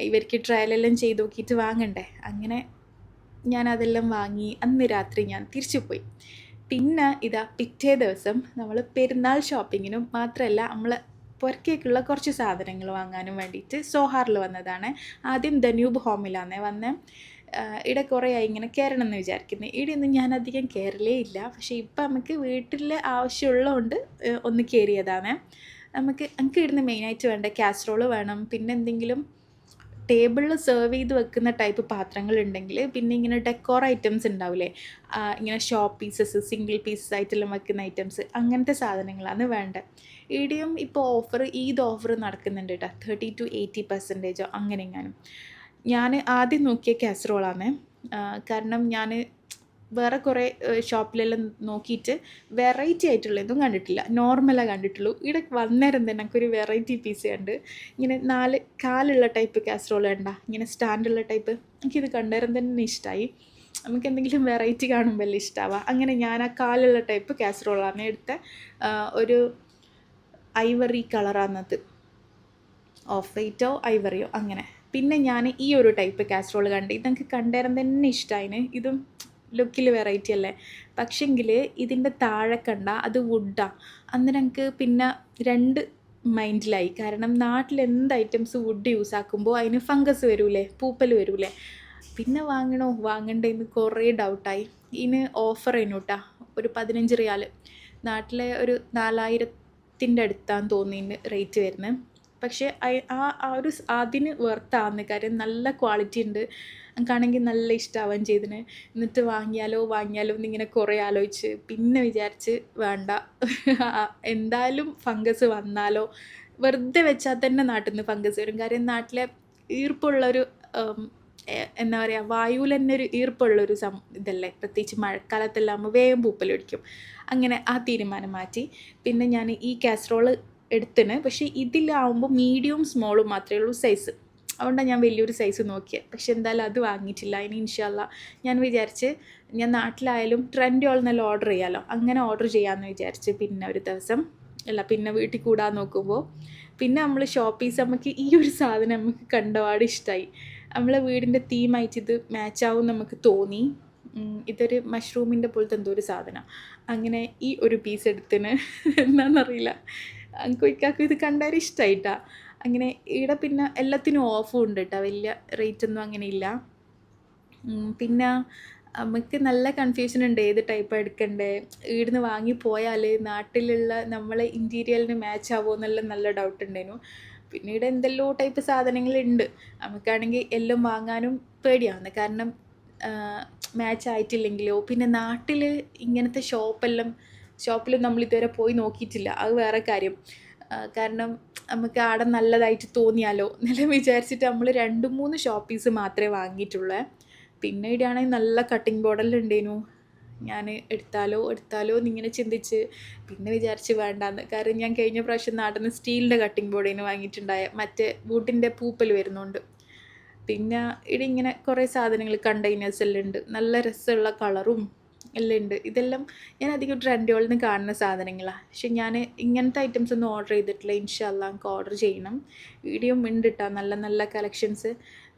ഇവർക്ക് ട്രയലെല്ലാം ചെയ്ത് നോക്കിയിട്ട് വാങ്ങണ്ടേ. അങ്ങനെ ഞാനതെല്ലാം വാങ്ങി അന്ന് രാത്രി ഞാൻ തിരിച്ചു പോയി. പിന്നെ പിറ്റേ ദിവസം നമ്മൾ പെരുന്നാൾ ഷോപ്പിങ്ങിനും മാത്രമല്ല നമ്മൾ പുറക്കേക്കുള്ള കുറച്ച് സാധനങ്ങൾ വാങ്ങാനും വേണ്ടിയിട്ട് സോഹാറിൽ വന്നതാണ്. ആദ്യം ധന്യൂബ് ഹോമിലാണേ വന്നത്. ഇവിടെ കുറേ ആയി ഇങ്ങനെ കയറണം എന്ന് വിചാരിക്കുന്നത്. ഇവിടെയൊന്നും ഞാൻ അധികം കയറലേ ഇല്ല, പക്ഷേ ഇപ്പം നമുക്ക് വീട്ടിൽ ആവശ്യമുള്ളതുകൊണ്ട് ഒന്ന് കയറിയതാണ്. എനിക്ക് ഇവിടുന്ന് മെയിനായിട്ട് വേണ്ട കാസറോള് വേണം, പിന്നെ എന്തെങ്കിലും ടേബിളിൽ സെർവ് ചെയ്ത് വെക്കുന്ന ടൈപ്പ് പാത്രങ്ങളുണ്ടെങ്കിൽ പിന്നെ ഇങ്ങനെ ഡെക്കോർ ഐറ്റംസ് ഉണ്ടാവില്ലേ, ഇങ്ങനെ ഷോപ്പ് പീസസ് സിംഗിൾ പീസസ് ആയിട്ടെല്ലാം വെക്കുന്ന ഐറ്റംസ്, അങ്ങനത്തെ സാധനങ്ങളാണ് വേണ്ടത്. ഇവിടെയും ഇപ്പോൾ ഈദ് ഓഫർ നടക്കുന്നുണ്ട് കേട്ടോ, 30-80% അങ്ങനെ എങ്ങാനും. ഞാൻ ആദ്യം നോക്കിയ കാസറോളാണ്, കാരണം ഞാൻ വേറെ കുറേ ഷോപ്പിലെല്ലാം നോക്കിയിട്ട് വെറൈറ്റി ആയിട്ടുള്ളതൊന്നും കണ്ടിട്ടില്ല, നോർമലാണ് കണ്ടിട്ടുള്ളൂ. ഇവിടെ വന്നേരം തന്നെ എനിക്കൊരു വെറൈറ്റി പീസ് കണ്ട്, ഇങ്ങനെ 4 കാലുള്ള ടൈപ്പ് കാസറോൾ വേണ്ട, ഇങ്ങനെ സ്റ്റാൻഡുള്ള ടൈപ്പ്. എനിക്കിത് കണ്ടേരം തന്നെ ഇഷ്ടമായി. നമുക്ക് എന്തെങ്കിലും വെറൈറ്റി കാണുമ്പോൾ എല്ലാം ഇഷ്ടമാവുക. അങ്ങനെ ഞാൻ ആ കാലുള്ള ടൈപ്പ് കാസറോളാണ് എടുത്ത, ഒരു ഐവറി കളറാണത്, ഓഫ് വൈറ്റോ ഐവറിയോ അങ്ങനെ. പിന്നെ ഞാൻ ഈ ഒരു ടൈപ്പ് കാസറോൾ കണ്ട്, ഇതെനിക്ക് കണ്ടേരം തന്നെ ഇഷ്ടമായിന്. ഇതും ലുക്കിൽ വെറൈറ്റി അല്ലേ, പക്ഷെങ്കിൽ ഇതിൻ്റെ താഴെ കണ്ട അത് വുഡാണ്. അന്നേരം എനിക്ക് പിന്നെ 2 മൈൻഡിലായി. കാരണം നാട്ടിൽ എന്ത് ഐറ്റംസ് വുഡ് യൂസ് ആക്കുമ്പോൾ അതിന് ഫംഗസ് വരൂലേ, പൂപ്പൽ വരൂലേ. പിന്നെ വാങ്ങണ്ടേന്ന് കുറേ ഡൗട്ടായി. ഇതിന് ഓഫർ ആയിരുന്നു കേട്ടോ, ഒരു 15 റിയാൽ, നാട്ടിലെ ഒരു 4000-ൻ്റെ അടുത്താന്ന് തോന്നിന് റേറ്റ് വരുന്നത്. പക്ഷേ ഒരു അതിന് വെർത്താവുന്ന കാര്യം, നല്ല ക്വാളിറ്റി ഉണ്ട്. എനിക്കാണെങ്കിൽ നല്ല ഇഷ്ടമാവുകയും ചെയ്തിന്. എന്നിട്ട് വാങ്ങിയാലോ എന്നിങ്ങനെ കുറേ ആലോചിച്ച് പിന്നെ വിചാരിച്ച് വേണ്ട, എന്തായാലും ഫംഗസ് വന്നാലോ, വെറുതെ വെച്ചാൽ തന്നെ നാട്ടിൽ നിന്ന് ഫംഗസ് വരും. കാര്യം നാട്ടിലെ ഈർപ്പുള്ളൊരു എന്താ പറയുക, വായുവിൽ തന്നെ ഒരു ഈർപ്പുള്ളൊരു ഇതല്ലേ, പ്രത്യേകിച്ച് മഴക്കാലത്തെല്ലാം വേഗം പൂപ്പൽ പിടിക്കും. അങ്ങനെ ആ തീരുമാനം മാറ്റി. പിന്നെ ഞാൻ ഈ കാസറോൾ എടുത്തിന്, പക്ഷേ ഇതിലാവുമ്പോൾ മീഡിയവും സ്മോളും മാത്രമേ ഉള്ളൂ സൈസ്. അതുകൊണ്ടാണ് ഞാൻ വലിയൊരു സൈസ് നോക്കിയത്. പക്ഷെ എന്തായാലും അത് വാങ്ങിയിട്ടില്ല. ഇനി ഇൻഷാല്ലാ ഞാൻ വിചാരിച്ച്, ഞാൻ നാട്ടിലായാലും ട്രെൻഡോൾ നല്ല ഓർഡർ ചെയ്യാമല്ലോ, അങ്ങനെ ഓർഡർ ചെയ്യാമെന്ന് വിചാരിച്ച്. പിന്നെ ഒരു ദിവസം പിന്നെ വീട്ടിൽ കൂടാൻ നോക്കുമ്പോൾ പിന്നെ നമ്മൾ ഷോപ്പീസ് നമുക്ക് ഈ ഒരു സാധനം നമുക്ക് കണ്ടപാട് ഇഷ്ടമായി. നമ്മളെ വീടിൻ്റെ തീമായിട്ട് ഇത് മാച്ചാവും നമുക്ക് തോന്നി. ഇതൊരു മഷ്റൂമിൻ്റെ പോലത്തെ എന്തോ ഒരു സാധനം. അങ്ങനെ ഈ ഒരു പീസ് എടുത്തിന്, എന്താണെന്നറിയില്ല, എനിക്കും ഇത് കണ്ടാലും ഇഷ്ടമായിട്ടാ. അങ്ങനെ ഇവിടെ പിന്നെ എല്ലാത്തിനും ഓഫും ഉണ്ട് കേട്ടോ, വലിയ റേറ്റൊന്നും അങ്ങനെ ഇല്ല. പിന്നെ നമുക്ക് നല്ല കൺഫ്യൂഷൻ ഉണ്ട് ഏത് ടൈപ്പാണ് എടുക്കണ്ടേ. ഇവിടുന്ന് വാങ്ങിപ്പോയാൽ നാട്ടിലുള്ള നമ്മളെ ഇൻറ്റീരിയലിന് മാച്ച് ആവുമോ എന്നെല്ലാം നല്ല ഡൗട്ട് ഉണ്ടായിരുന്നു. പിന്നീട് എന്തെല്ലോ ടൈപ്പ് സാധനങ്ങളുണ്ട്, നമുക്കാണെങ്കിൽ എല്ലാം വാങ്ങാനും പേടിയാവുന്നത്. കാരണം മാച്ച് ആയിട്ടില്ലെങ്കിലോ. പിന്നെ നാട്ടിൽ ഇങ്ങനത്തെ ഷോപ്പിൽ നമ്മൾ ഇതുവരെ പോയി നോക്കിയിട്ടില്ല, അത് വേറെ കാര്യം. കാരണം നമുക്ക് ആടെ നല്ലതായിട്ട് തോന്നിയാലോ എന്നെല്ലാം വിചാരിച്ചിട്ട് നമ്മൾ 2-3 ഷോപ്പീസ് മാത്രമേ വാങ്ങിയിട്ടുള്ളൂ. പിന്നെ ഇവിടെയാണെങ്കിൽ നല്ല കട്ടിങ് ബോർഡെല്ലാം ഉണ്ടേനു. ഞാൻ എടുത്താലോ എന്നിങ്ങനെ ചിന്തിച്ച് പിന്നെ വിചാരിച്ച് വേണ്ടാന്ന്. കാരണം ഞാൻ കഴിഞ്ഞ പ്രാവശ്യം നാട്ടിൽ നിന്ന് സ്റ്റീലിൻ്റെ കട്ടിങ് ബോർഡിന് വാങ്ങിയിട്ടുണ്ടായ, മറ്റേ വുഡിൻ്റെ പൂപ്പൽ വരുന്നുണ്ട്. പിന്നെ ഇവിടെ ഇങ്ങനെ കുറേ സാധനങ്ങൾ, കണ്ടെയ്നേഴ്സ് എല്ലാം ഉണ്ട്, നല്ല രസമുള്ള കളറും എല്ലാം ഉണ്ട്. ഇതെല്ലാം ഞാൻ അധികം ട്രെൻഡുകളിൽ നിന്ന് കാണുന്ന സാധനങ്ങളാണ്. പക്ഷെ ഞാൻ ഇങ്ങനത്തെ ഐറ്റംസ് ഒന്നും ഓർഡർ ചെയ്തിട്ടില്ല. ഇൻഷാല്ലാ എനിക്ക് ഓർഡർ ചെയ്യണം. വീഡിയോ ഉണ്ട് കേട്ടോ, നല്ല നല്ല കളക്ഷൻസ്.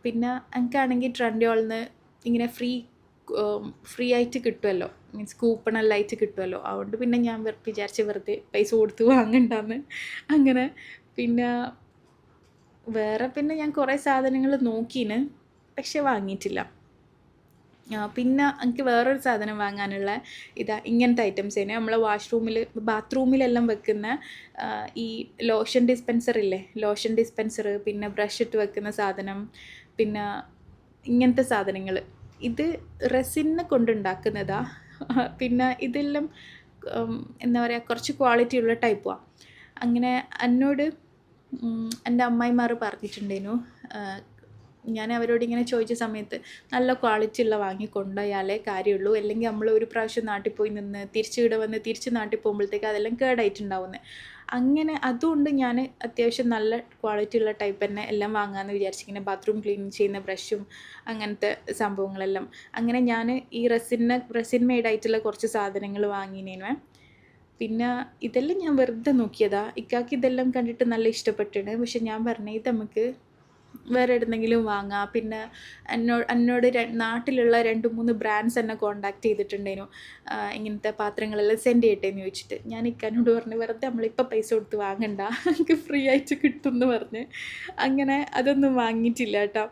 പിന്നെ എനിക്കാണെങ്കിൽ ട്രെൻഡുകളിൽ നിന്ന് ഇങ്ങനെ ഫ്രീ ആയിട്ട് കിട്ടുമല്ലോ, മീൻസ് കൂപ്പണെല്ലാം ആയിട്ട് കിട്ടുമല്ലോ. അതുകൊണ്ട് പിന്നെ ഞാൻ വിചാരിച്ച് വെറുതെ പൈസ കൊടുത്ത് വാങ്ങണ്ടെന്ന്. അങ്ങനെ പിന്നെ പിന്നെ ഞാൻ കുറേ സാധനങ്ങൾ നോക്കീന്, പക്ഷെ വാങ്ങിയിട്ടില്ല. പിന്നെ എനിക്ക് വേറൊരു സാധനം വാങ്ങാനുള്ള ഇങ്ങനത്തെ ഐറ്റംസ് തന്നെ, നമ്മളെ ബാത്റൂമിലെല്ലാം വെക്കുന്ന ഈ ലോഷൻ ഡിസ്പെൻസർ ഇല്ലേ, ലോഷൻ ഡിസ്പെൻസർ, പിന്നെ ബ്രഷ് ഇട്ട് വെക്കുന്ന സാധനം, പിന്നെ ഇങ്ങനത്തെ സാധനങ്ങൾ. ഇത് റെസിനെ കൊണ്ടുണ്ടാക്കുന്നതാണ്. പിന്നെ ഇതെല്ലാം എന്താ പറയുക, കുറച്ച് ക്വാളിറ്റി ഉള്ള ടൈപ്പാണ്. അങ്ങനെ എന്നോട് എൻ്റെ അമ്മായിമാർ പറഞ്ഞിട്ടുണ്ടായിരുന്നു, ഞാൻ അവരോട് ഇങ്ങനെ ചോദിച്ച സമയത്ത് നല്ല ക്വാളിറ്റി ഉള്ള വാങ്ങി കൊണ്ടുപോയാലേ കാര്യമുള്ളൂ, അല്ലെങ്കിൽ നമ്മൾ ഒരു പ്രാവശ്യം നാട്ടിൽ പോയി നിന്ന് തിരിച്ച് നാട്ടിൽ പോകുമ്പോഴത്തേക്ക് അതെല്ലാം കേടായിട്ടുണ്ടാവുന്നത്. അങ്ങനെ അതുകൊണ്ട് ഞാൻ അത്യാവശ്യം നല്ല ക്വാളിറ്റി ഉള്ള ടൈപ്പ് തന്നെ എല്ലാം വാങ്ങാമെന്ന് വിചാരിച്ചിങ്ങനെ, ബാത്റൂം ക്ലീൻ ചെയ്യുന്ന ബ്രഷും അങ്ങനത്തെ സംഭവങ്ങളെല്ലാം. അങ്ങനെ ഞാൻ ഈ റെസിൻ മെയ്ഡായിട്ടുള്ള കുറച്ച് സാധനങ്ങൾ വാങ്ങിനേനുവേ. പിന്നെ ഇതെല്ലാം ഞാൻ വെറുതെ നോക്കിയതാണ്. ഇക്കാക്ക് ഇതെല്ലാം കണ്ടിട്ട് നല്ല ഇഷ്ടപ്പെട്ടിട്ടുണ്ട്. പക്ഷെ ഞാൻ പറഞ്ഞു ഇത് നമുക്ക് വേറെ എവിടെന്നെങ്കിലും വാങ്ങാം. പിന്നെ എന്നോട് നാട്ടിലുള്ള 2-3 ബ്രാൻഡ്സ് എന്നെ കോൺടാക്ട് ചെയ്തിട്ടുണ്ടായിരുന്നു, ഇങ്ങനത്തെ പാത്രങ്ങളെല്ലാം സെൻഡ് ചെയ്യട്ടെ എന്ന് ചോദിച്ചിട്ട്. ഞാൻ ഇക്കാനോട് പറഞ്ഞു വെറുതെ നമ്മളിപ്പോൾ പൈസ കൊടുത്ത് വാങ്ങണ്ട, എനിക്ക് ഫ്രീ ആയിട്ട് കിട്ടും എന്ന് പറഞ്ഞ്. അങ്ങനെ അതൊന്നും വാങ്ങിയിട്ടില്ല കേട്ടോ.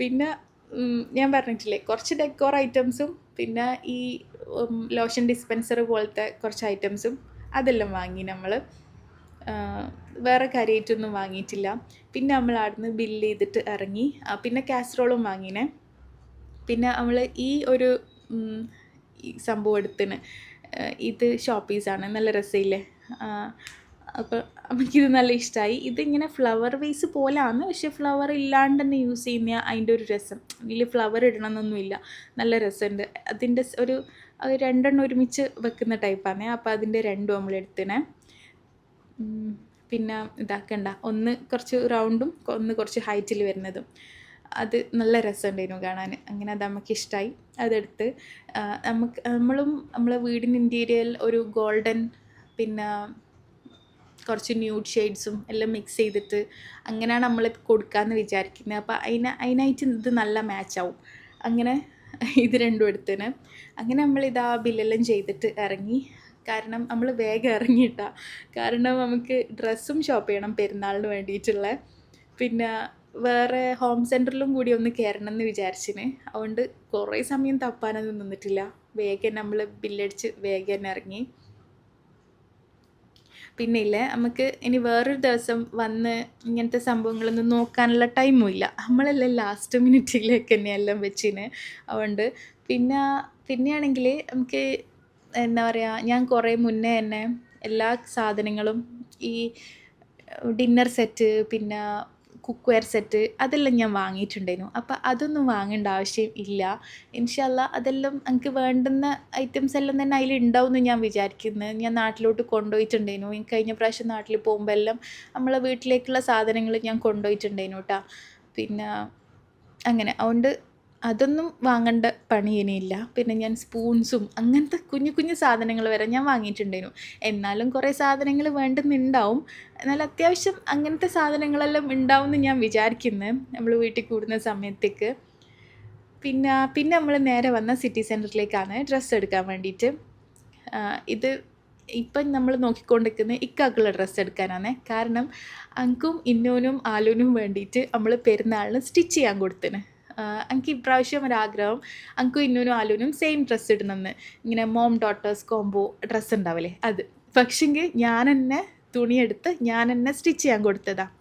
പിന്നെ ഞാൻ പറഞ്ഞിട്ടില്ലേ, കുറച്ച് ഡെക്കോർ ഐറ്റംസും പിന്നെ ഈ ലോഷൻ ഡിസ്പെൻസർ പോലത്തെ കുറച്ച് ഐറ്റംസും അതെല്ലാം വാങ്ങി നമ്മൾ. വേറെ കാര്യമായിട്ടൊന്നും വാങ്ങിയിട്ടില്ല. പിന്നെ നമ്മൾ അവിടുന്ന് ബില്ല് ചെയ്തിട്ട് ഇറങ്ങി. പിന്നെ കാസറോളും വാങ്ങിനെ. പിന്നെ നമ്മൾ ഈ ഒരു ഈ സംഭവം എടുത്തിന്. ഇത് ഷോപ്പീസാണ്, നല്ല രസമില്ലേ. അപ്പോൾ നമുക്കിത് നല്ല ഇഷ്ടമായി. ഇതിങ്ങനെ ഫ്ലവർ വേസ് പോലെയാണ്, പക്ഷേ ഫ്ലവർ ഇല്ലാണ്ട് തന്നെ യൂസ് ചെയ്യുന്ന അതിൻ്റെ ഒരു രസം. ഇതിൽ ഫ്ലവർ ഇടണമെന്നൊന്നുമില്ല, നല്ല രസമുണ്ട്. അതിൻ്റെ ഒരു അത് രണ്ടെണ്ണം ഒരുമിച്ച് വെക്കുന്ന ടൈപ്പാണ്. അപ്പോൾ അതിൻ്റെ രണ്ടും നമ്മൾ എടുത്തിനെ. പിന്നെ ഇതാക്കണ്ട, ഒന്ന് കുറച്ച് റൗണ്ടും ഒന്ന് കുറച്ച് ഹൈറ്റിൽ വരുന്നതും. അത് നല്ല രസമുണ്ടായിരുന്നു കാണാൻ. അങ്ങനെ അത് നമുക്കിഷ്ടമായി. അതെടുത്ത് നമ്മളെ വീടിന് ഇൻറ്റീരിയൽ ഒരു ഗോൾഡൻ പിന്നെ കുറച്ച് ന്യൂഡ് ഷെയ്ഡ്സും എല്ലാം മിക്സ് ചെയ്തിട്ട് അങ്ങനെയാണ് നമ്മൾ കൊടുക്കാമെന്ന് വിചാരിക്കുന്നത്. അപ്പോൾ അതിനായിട്ട് ഇത് നല്ല മാച്ചാവും. അങ്ങനെ ഇത് രണ്ടും എടുത്തിന്. അങ്ങനെ നമ്മളിതാ ബില്ലെല്ലാം ചെയ്തിട്ട് ഇറങ്ങി. കാരണം നമ്മൾ വേഗം ഇറങ്ങിയിട്ടാണ്. കാരണം നമുക്ക് ഡ്രസ്സും ഷോപ്പ് ചെയ്യണം പെരുന്നാളിന് വേണ്ടിയിട്ടുള്ള. പിന്നെ വേറെ ഹോം സെൻറ്ററിലും കൂടി ഒന്ന് കയറണം എന്ന് വിചാരിച്ചിന്. അതുകൊണ്ട് കുറേ സമയം തപ്പാനൊന്നും നിന്നിട്ടില്ല. വേഗം നമ്മൾ ബില്ലടിച്ച് വേഗം തന്നെ ഇറങ്ങി. പിന്നെ ഇല്ലേ, നമുക്ക് ഇനി വേറൊരു ദിവസം വന്ന് ഇങ്ങനത്തെ സംഭവങ്ങളൊന്നും നോക്കാനുള്ള ടൈമും ഇല്ല. നമ്മളെല്ലാം ലാസ്റ്റ് മിനിറ്റിലേക്ക് തന്നെ എല്ലാം വെച്ചിന്. അതുകൊണ്ട് പിന്നെയാണെങ്കിൽ നമുക്ക് എന്താ പറയുക, ഞാൻ കുറേ മുന്നേ തന്നെ എല്ലാ സാധനങ്ങളും ഈ ഡിന്നർ സെറ്റ് പിന്നെ കുക്ക് വെയർ സെറ്റ് അതെല്ലാം ഞാൻ വാങ്ങിയിട്ടുണ്ടായിരുന്നു. അപ്പോൾ അതൊന്നും വാങ്ങേണ്ട ആവശ്യം ഇല്ല. ഇൻഷാ അല്ലാ അതെല്ലാം എനിക്ക് വേണ്ടുന്ന ഐറ്റംസ് എല്ലാം തന്നെ അതിലുണ്ടാവും എന്ന് ഞാൻ വിചാരിക്കുന്നത്. ഞാൻ നാട്ടിലോട്ട് കൊണ്ടുപോയിട്ടുണ്ടായിരുന്നു. കഴിഞ്ഞ പ്രാവശ്യം നാട്ടിൽ പോകുമ്പോൾ എല്ലാം നമ്മളെ വീട്ടിലേക്കുള്ള സാധനങ്ങൾ ഞാൻ കൊണ്ടുപോയിട്ടുണ്ടായിരുന്നു കേട്ടോ. പിന്നെ അങ്ങനെ അതുകൊണ്ട് അതൊന്നും വാങ്ങേണ്ട പണി ഇനിയില്ല. പിന്നെ ഞാൻ സ്പൂൺസും അങ്ങനത്തെ കുഞ്ഞു കുഞ്ഞു സാധനങ്ങൾ വരെ ഞാൻ വാങ്ങിയിട്ടുണ്ടായിരുന്നു. എന്നാലും കുറേ സാധനങ്ങൾ വേണ്ടുന്നുണ്ടാവും. എന്നാൽ അത്യാവശ്യം അങ്ങനത്തെ സാധനങ്ങളെല്ലാം ഉണ്ടാവും എന്ന് ഞാൻ വിചാരിക്കുന്നത് നമ്മൾ വീട്ടിൽ കൂടുന്ന സമയത്തേക്ക്. പിന്നെ നമ്മൾ നേരെ വന്ന സിറ്റി സെൻറ്ററിലേക്കാണ് ഡ്രസ്സ് എടുക്കാൻ വേണ്ടിയിട്ട്. ഇത് ഇപ്പം നമ്മൾ നോക്കിക്കൊണ്ടിരിക്കുന്നത് ഇക്കാക്കുള്ള ഡ്രസ്സ് എടുക്കാനാണ്. കാരണം അങ്കും ഇന്നോനും ആലൂനും വേണ്ടിയിട്ട് നമ്മൾ പെരുന്നാളിന് സ്റ്റിച്ച് ചെയ്യാൻ കൊടുത്തിന്. എനിക്ക് ഇപ്രാവശ്യം ഒരാഗ്രഹം, അങ്കും ഇന്നൂനും ആലൂനും സെയിം ഡ്രസ്സ് ഇടണമെന്ന്. ഇങ്ങനെ മോം ഡോട്ടേഴ്സ് കോംബോ ഡ്രസ്സ് ഉണ്ടാവില്ലേ അത്. പക്ഷെങ്കിൽ ഞാൻ തന്നെ തുണിയെടുത്ത് ഞാൻ തന്നെ സ്റ്റിച്ച് ചെയ്യാൻ കൊടുത്തതാണ്.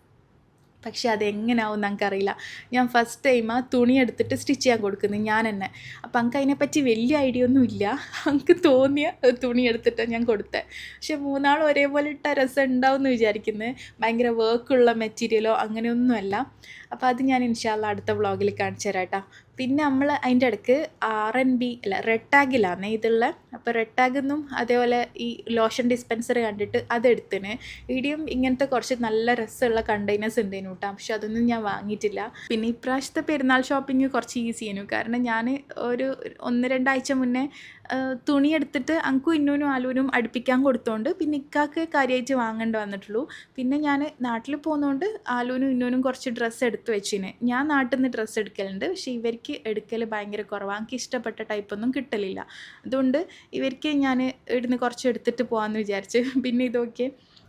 പക്ഷെ അതെങ്ങനെയാവും എനിക്കറിയില്ല. ഞാൻ ഫസ്റ്റ് ടൈം ആ തുണി എടുത്തിട്ട് സ്റ്റിച്ച് ചെയ്യാൻ കൊടുക്കുന്നത് ഞാൻ തന്നെ. അപ്പം എനിക്ക് അതിനെപ്പറ്റി വലിയ ഐഡിയ ഒന്നും ഇല്ല. എനിക്ക് തോന്നിയ തുണി എടുത്തിട്ടാണ് ഞാൻ കൊടുത്തത്. പക്ഷെ മൂന്നാളും ഒരേപോലെ ഇട്ട രസം ഉണ്ടാവും എന്ന് വിചാരിക്കുന്നത്. ഭയങ്കര വർക്കുള്ള മെറ്റീരിയലോ അങ്ങനെയൊന്നുമല്ല. അപ്പോൾ അത് ഞാൻ ഇൻഷാ അല്ലാ അടുത്ത വ്ളോഗിൽ കാണിച്ചു തരാം കേട്ടോ. പിന്നെ നമ്മൾ അതിൻ്റെ ഇടയ്ക്ക് RNB അല്ല റെഡ് ടാഗിലാണ് ഇതുള്ള. അപ്പോൾ റെഡ് ടാഗെന്നും അതേപോലെ ഈ ലോഷൻ ഡിസ്പെൻസർ കണ്ടിട്ട് അതെടുത്തിന്. ഇവിടെയും ഇങ്ങനത്തെ കുറച്ച് നല്ല രസമുള്ള കണ്ടെയ്നേഴ്സ് ഉണ്ടായിരുന്നു കേട്ടോ. പക്ഷെ അതൊന്നും ഞാൻ വാങ്ങിയിട്ടില്ല. പിന്നെ ഇപ്രാവശ്യത്തെ പെരുന്നാൾ ഷോപ്പിംഗ് കുറച്ച് ഈസി ആയിരുന്നു. കാരണം ഞാൻ ഒരു 1-2 ആഴ്ച മുന്നേ തുണി എടുത്തിട്ട് അങ്കും ഇന്നൂനും ആലൂനും അടുപ്പിക്കാൻ കൊടുത്തോണ്ട് പിന്നെ ഇക്കാക്ക് കാര്യമായിട്ട് വാങ്ങേണ്ടി വന്നിട്ടുള്ളൂ. പിന്നെ ഞാൻ നാട്ടിൽ പോകുന്നതുകൊണ്ട് ആലൂനും ഇന്നൂനും കുറച്ച് ഡ്രസ്സ് എടുത്ത് വെച്ചിന്. ഞാൻ നാട്ടിൽ നിന്ന് ഡ്രസ്സ് എടുക്കലുണ്ട്, പക്ഷേ ഇവർക്ക് എടുക്കൽ ഭയങ്കര കുറവാണ്. എനിക്ക് ഇഷ്ടപ്പെട്ട ടൈപ്പൊന്നും കിട്ടലില്ല. അതുകൊണ്ട് ഇവർക്ക് ഞാൻ ഇവിടുന്ന് കുറച്ച് എടുത്തിട്ട് പോകാമെന്ന് വിചാരിച്ച്. പിന്നെ ഇതൊക്കെ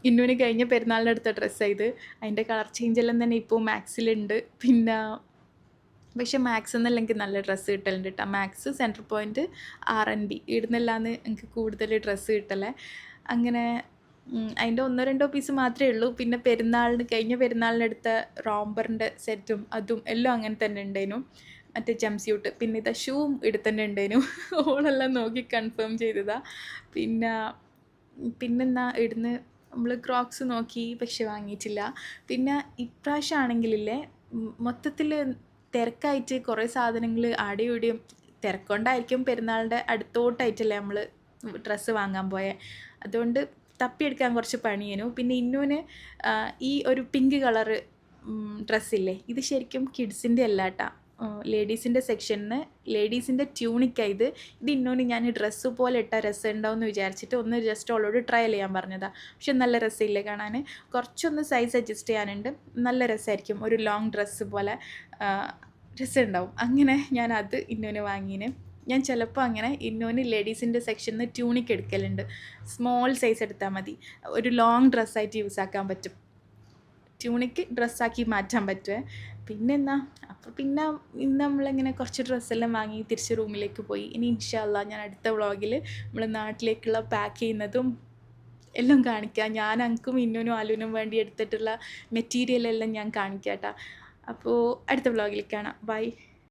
ഇന്നൂന് കഴിഞ്ഞ പെരുന്നാളിനെടുത്ത ഡ്രസ്സാണ് ഇത്. അതിൻ്റെ കളർ ചേഞ്ചെല്ലാം തന്നെ ഇപ്പോൾ മാക്സിലുണ്ട്. പിന്നെ പക്ഷേ മാക്സ് എന്നല്ല എനിക്ക് നല്ല ഡ്രസ്സ് കിട്ടലുണ്ട് കേട്ടോ. മാക്സ്, സെൻറ്റർ പോയിൻറ്റ്, RNB ഇടുന്നില്ലാന്ന് എനിക്ക് കൂടുതൽ ഡ്രസ്സ് കിട്ടലേ. അങ്ങനെ അതിൻ്റെ 1-2 പീസ് മാത്രമേ ഉള്ളൂ. പിന്നെ കഴിഞ്ഞ പെരുന്നാളിനെടുത്ത റോംബറിൻ്റെ സെറ്റും അതും എല്ലാം അങ്ങനെ തന്നെ ഉണ്ടായിരുന്നു. മറ്റേ ജംസ്യൂട്ട്. പിന്നെ ഇതാ ഷൂവും എടുത്തന്നെ ഉണ്ടായിരുന്നു. ഓളെല്ലാം നോക്കി കൺഫേം ചെയ്തതാണ്. പിന്നെന്താ ഇടുന്ന് നമ്മൾ ക്രോക്സ് നോക്കി, പക്ഷെ വാങ്ങിയിട്ടില്ല. പിന്നെ ഇപ്രാവശ്യം ആണെങ്കിലില്ലേ മൊത്തത്തിൽ തിരക്കായിട്ട് കുറേ സാധനങ്ങൾ ആടെയും ഇവിടെയും തിരക്കൊണ്ടായിരിക്കും. പെരുന്നാളിൻ്റെ അടുത്തോട്ടായിട്ടല്ലേ നമ്മൾ ഡ്രസ്സ് വാങ്ങാൻ പോയത്. അതുകൊണ്ട് തപ്പിയെടുക്കാൻ കുറച്ച് പണിയേനു. പിന്നെ ഇന്നൂന് ഈ ഒരു പിങ്ക് കളറ് ഡ്രസ്സില്ലേ, ഇത് ശരിക്കും കിഡ്സിൻ്റെ അല്ല കേട്ടോ, ലേഡീസിൻ്റെ സെക്ഷനിൽ ലേഡീസിൻ്റെ ട്യൂണിക്കാണ് ഇത്. ഇന്നൂന് ഞാൻ ഡ്രസ്സ് പോലെ ഇട്ടാൽ രസം ഉണ്ടാവും എന്ന് വിചാരിച്ചിട്ട് ഒന്ന് ജസ്റ്റ് അവളോട് ട്രയൽ ചെയ്യാൻ പറഞ്ഞതാണ്. പക്ഷെ നല്ല രസമില്ലേ കാണാൻ. കുറച്ചൊന്ന് സൈസ് അഡ്ജസ്റ്റ് ചെയ്യാനുണ്ട്. നല്ല രസമായിരിക്കും, ഒരു ലോങ് ഡ്രസ്സ് പോലെ രസമുണ്ടാവും. അങ്ങനെ ഞാൻ അത് ഇന്നൂന് വാങ്ങീന്. ഞാൻ ചിലപ്പോൾ അങ്ങനെ ഇന്നൂന് ലേഡീസിൻ്റെ സെക്ഷനിൽ ട്യൂണിക്ക് എടുക്കലുണ്ട്. സ്മോൾ സൈസ് എടുത്താൽ മതി, ഒരു ലോങ് ഡ്രസ്സായിട്ട് യൂസ് ആക്കാൻ പറ്റും. ട്യൂണിക്ക് ഡ്രസ്സാക്കി മാറ്റാൻ പറ്റുമേ. പിന്നെന്താ, അപ്പോൾ പിന്നെ ഇന്ന് നമ്മളിങ്ങനെ കുറച്ച് ഡ്രസ്സെല്ലാം വാങ്ങി തിരിച്ച് റൂമിലേക്ക് പോയി. ഇനി ഇൻഷാ അല്ലാ ഞാൻ അടുത്ത വ്ളോഗിൽ നമ്മൾ നാട്ടിലേക്കുള്ള പാക്ക് ചെയ്യുന്നതും എല്ലാം കാണിക്കാം. ഞാൻ അനക്കും മിന്നുനും അലുനും വേണ്ടി എടുത്തിട്ടുള്ള മെറ്റീരിയൽ എല്ലാം ഞാൻ കാണിക്കാം ട്ടോ. അപ്പോൾ അടുത്ത വ്ളോഗിൽ കാണാം. ബൈ.